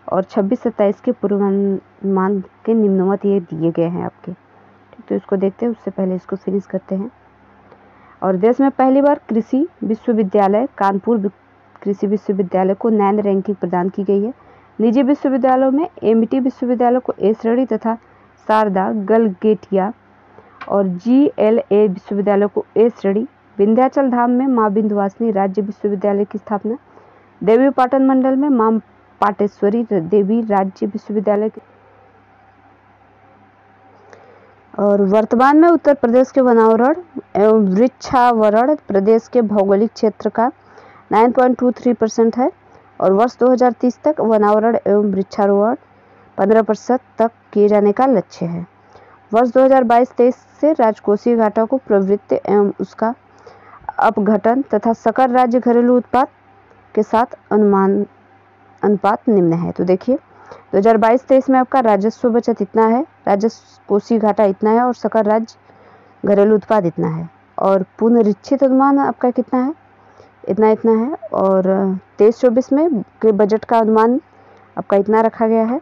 A: और 26-27 के पूर्वानुमान के निम्नवत ये दिए गए हैं आपके। ठीक, तो इसको देखते हैं, उससे पहले इसको फिनिश करते हैं। और देश में पहली बार कृषि विश्वविद्यालय कानपुर कृषि विश्वविद्यालय को नैन रैंकिंग प्रदान की गई है। निजी विश्वविद्यालयों में एमटी विश्वविद्यालय को A श्रेणी तथा शारदा, गलगेटिया और GLA विश्वविद्यालय को A श्रेणी। विंध्याचल धाम में मां विंध्यवासिनी राज्य विश्वविद्यालय की स्थापना। देवी पाटन मंडल में मां पाटेश्वरी देवी राज्य विश्वविद्यालय की। और वर्तमान में उत्तर प्रदेश के वनावरण एवं वृक्षावरण प्रदेश के भौगोलिक क्षेत्र का 9.23% है और वर्ष 2030 तक वनावरण एवं वृक्षारोपण 15% तक किए जाने का लक्ष्य है। वर्ष 2022-23 से राजकोषीय घाटा को प्रवृत्ति एवं उसका अपघटन तथा सकल राज्य घरेलू उत्पाद के साथ अनुपात निम्न है। तो देखिए 2022-23 में आपका राजस्व बचत इतना है, राजस्व कोषीय घाटा इतना है और सकल राज्य घरेलू उत्पाद इतना है। और पुनरीक्षित अनुमान आपका कितना है, इतना है। और 23-24 में के बजट का अनुमान आपका इतना रखा गया है।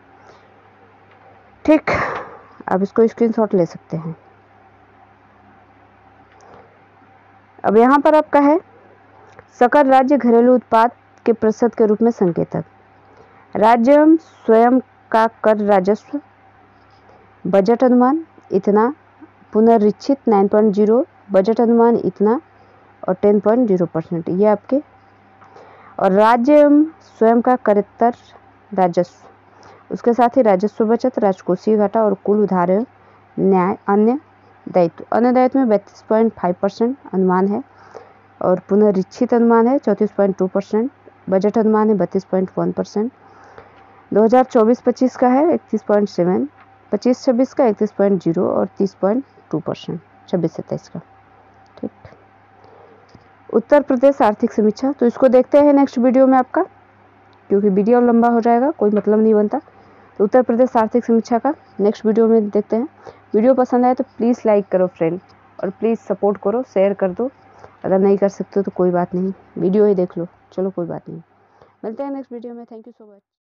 A: ठीक, आप इसको स्क्रीनशॉट ले सकते हैं। अब यहाँ पर आपका है सकल राज्य घरेलू उत्पाद के प्रतिशत के रूप में संकेतक। राज्य स्वयं का कर राजस्व बजट अनुमान इतना, पुनरीक्षित 9.0, बजट अनुमान इतना और 10.0% ये आपके। और राज्य स्वयं का करेत्तर राजस्व, उसके साथ ही राजस्व बचत, राजकोषीय घाटा और कुल उधार न्याय अन्य दायित्व में 32.5% अनुमान है और पुनरीक्षित अनुमान है 34.2%, बजट अनुमान है 32.1%। 2024-25 का है 31.7, 25-26 का 31.0 और 30.2%, 26-27 का। ठीक, उत्तर प्रदेश आर्थिक समीक्षा, तो इसको देखते हैं नेक्स्ट वीडियो में आपका, क्योंकि वीडियो लंबा हो जाएगा, कोई मतलब नहीं बनता। तो उत्तर प्रदेश आर्थिक समीक्षा का नेक्स्ट वीडियो में देखते हैं। वीडियो पसंद आए तो प्लीज़ लाइक करो फ्रेंड, और प्लीज़ सपोर्ट करो, शेयर कर दो। अगर नहीं कर सकते हो तो कोई बात नहीं, वीडियो ही देख लो, चलो कोई बात नहीं। मिलते हैं नेक्स्ट वीडियो में। Thank you so much.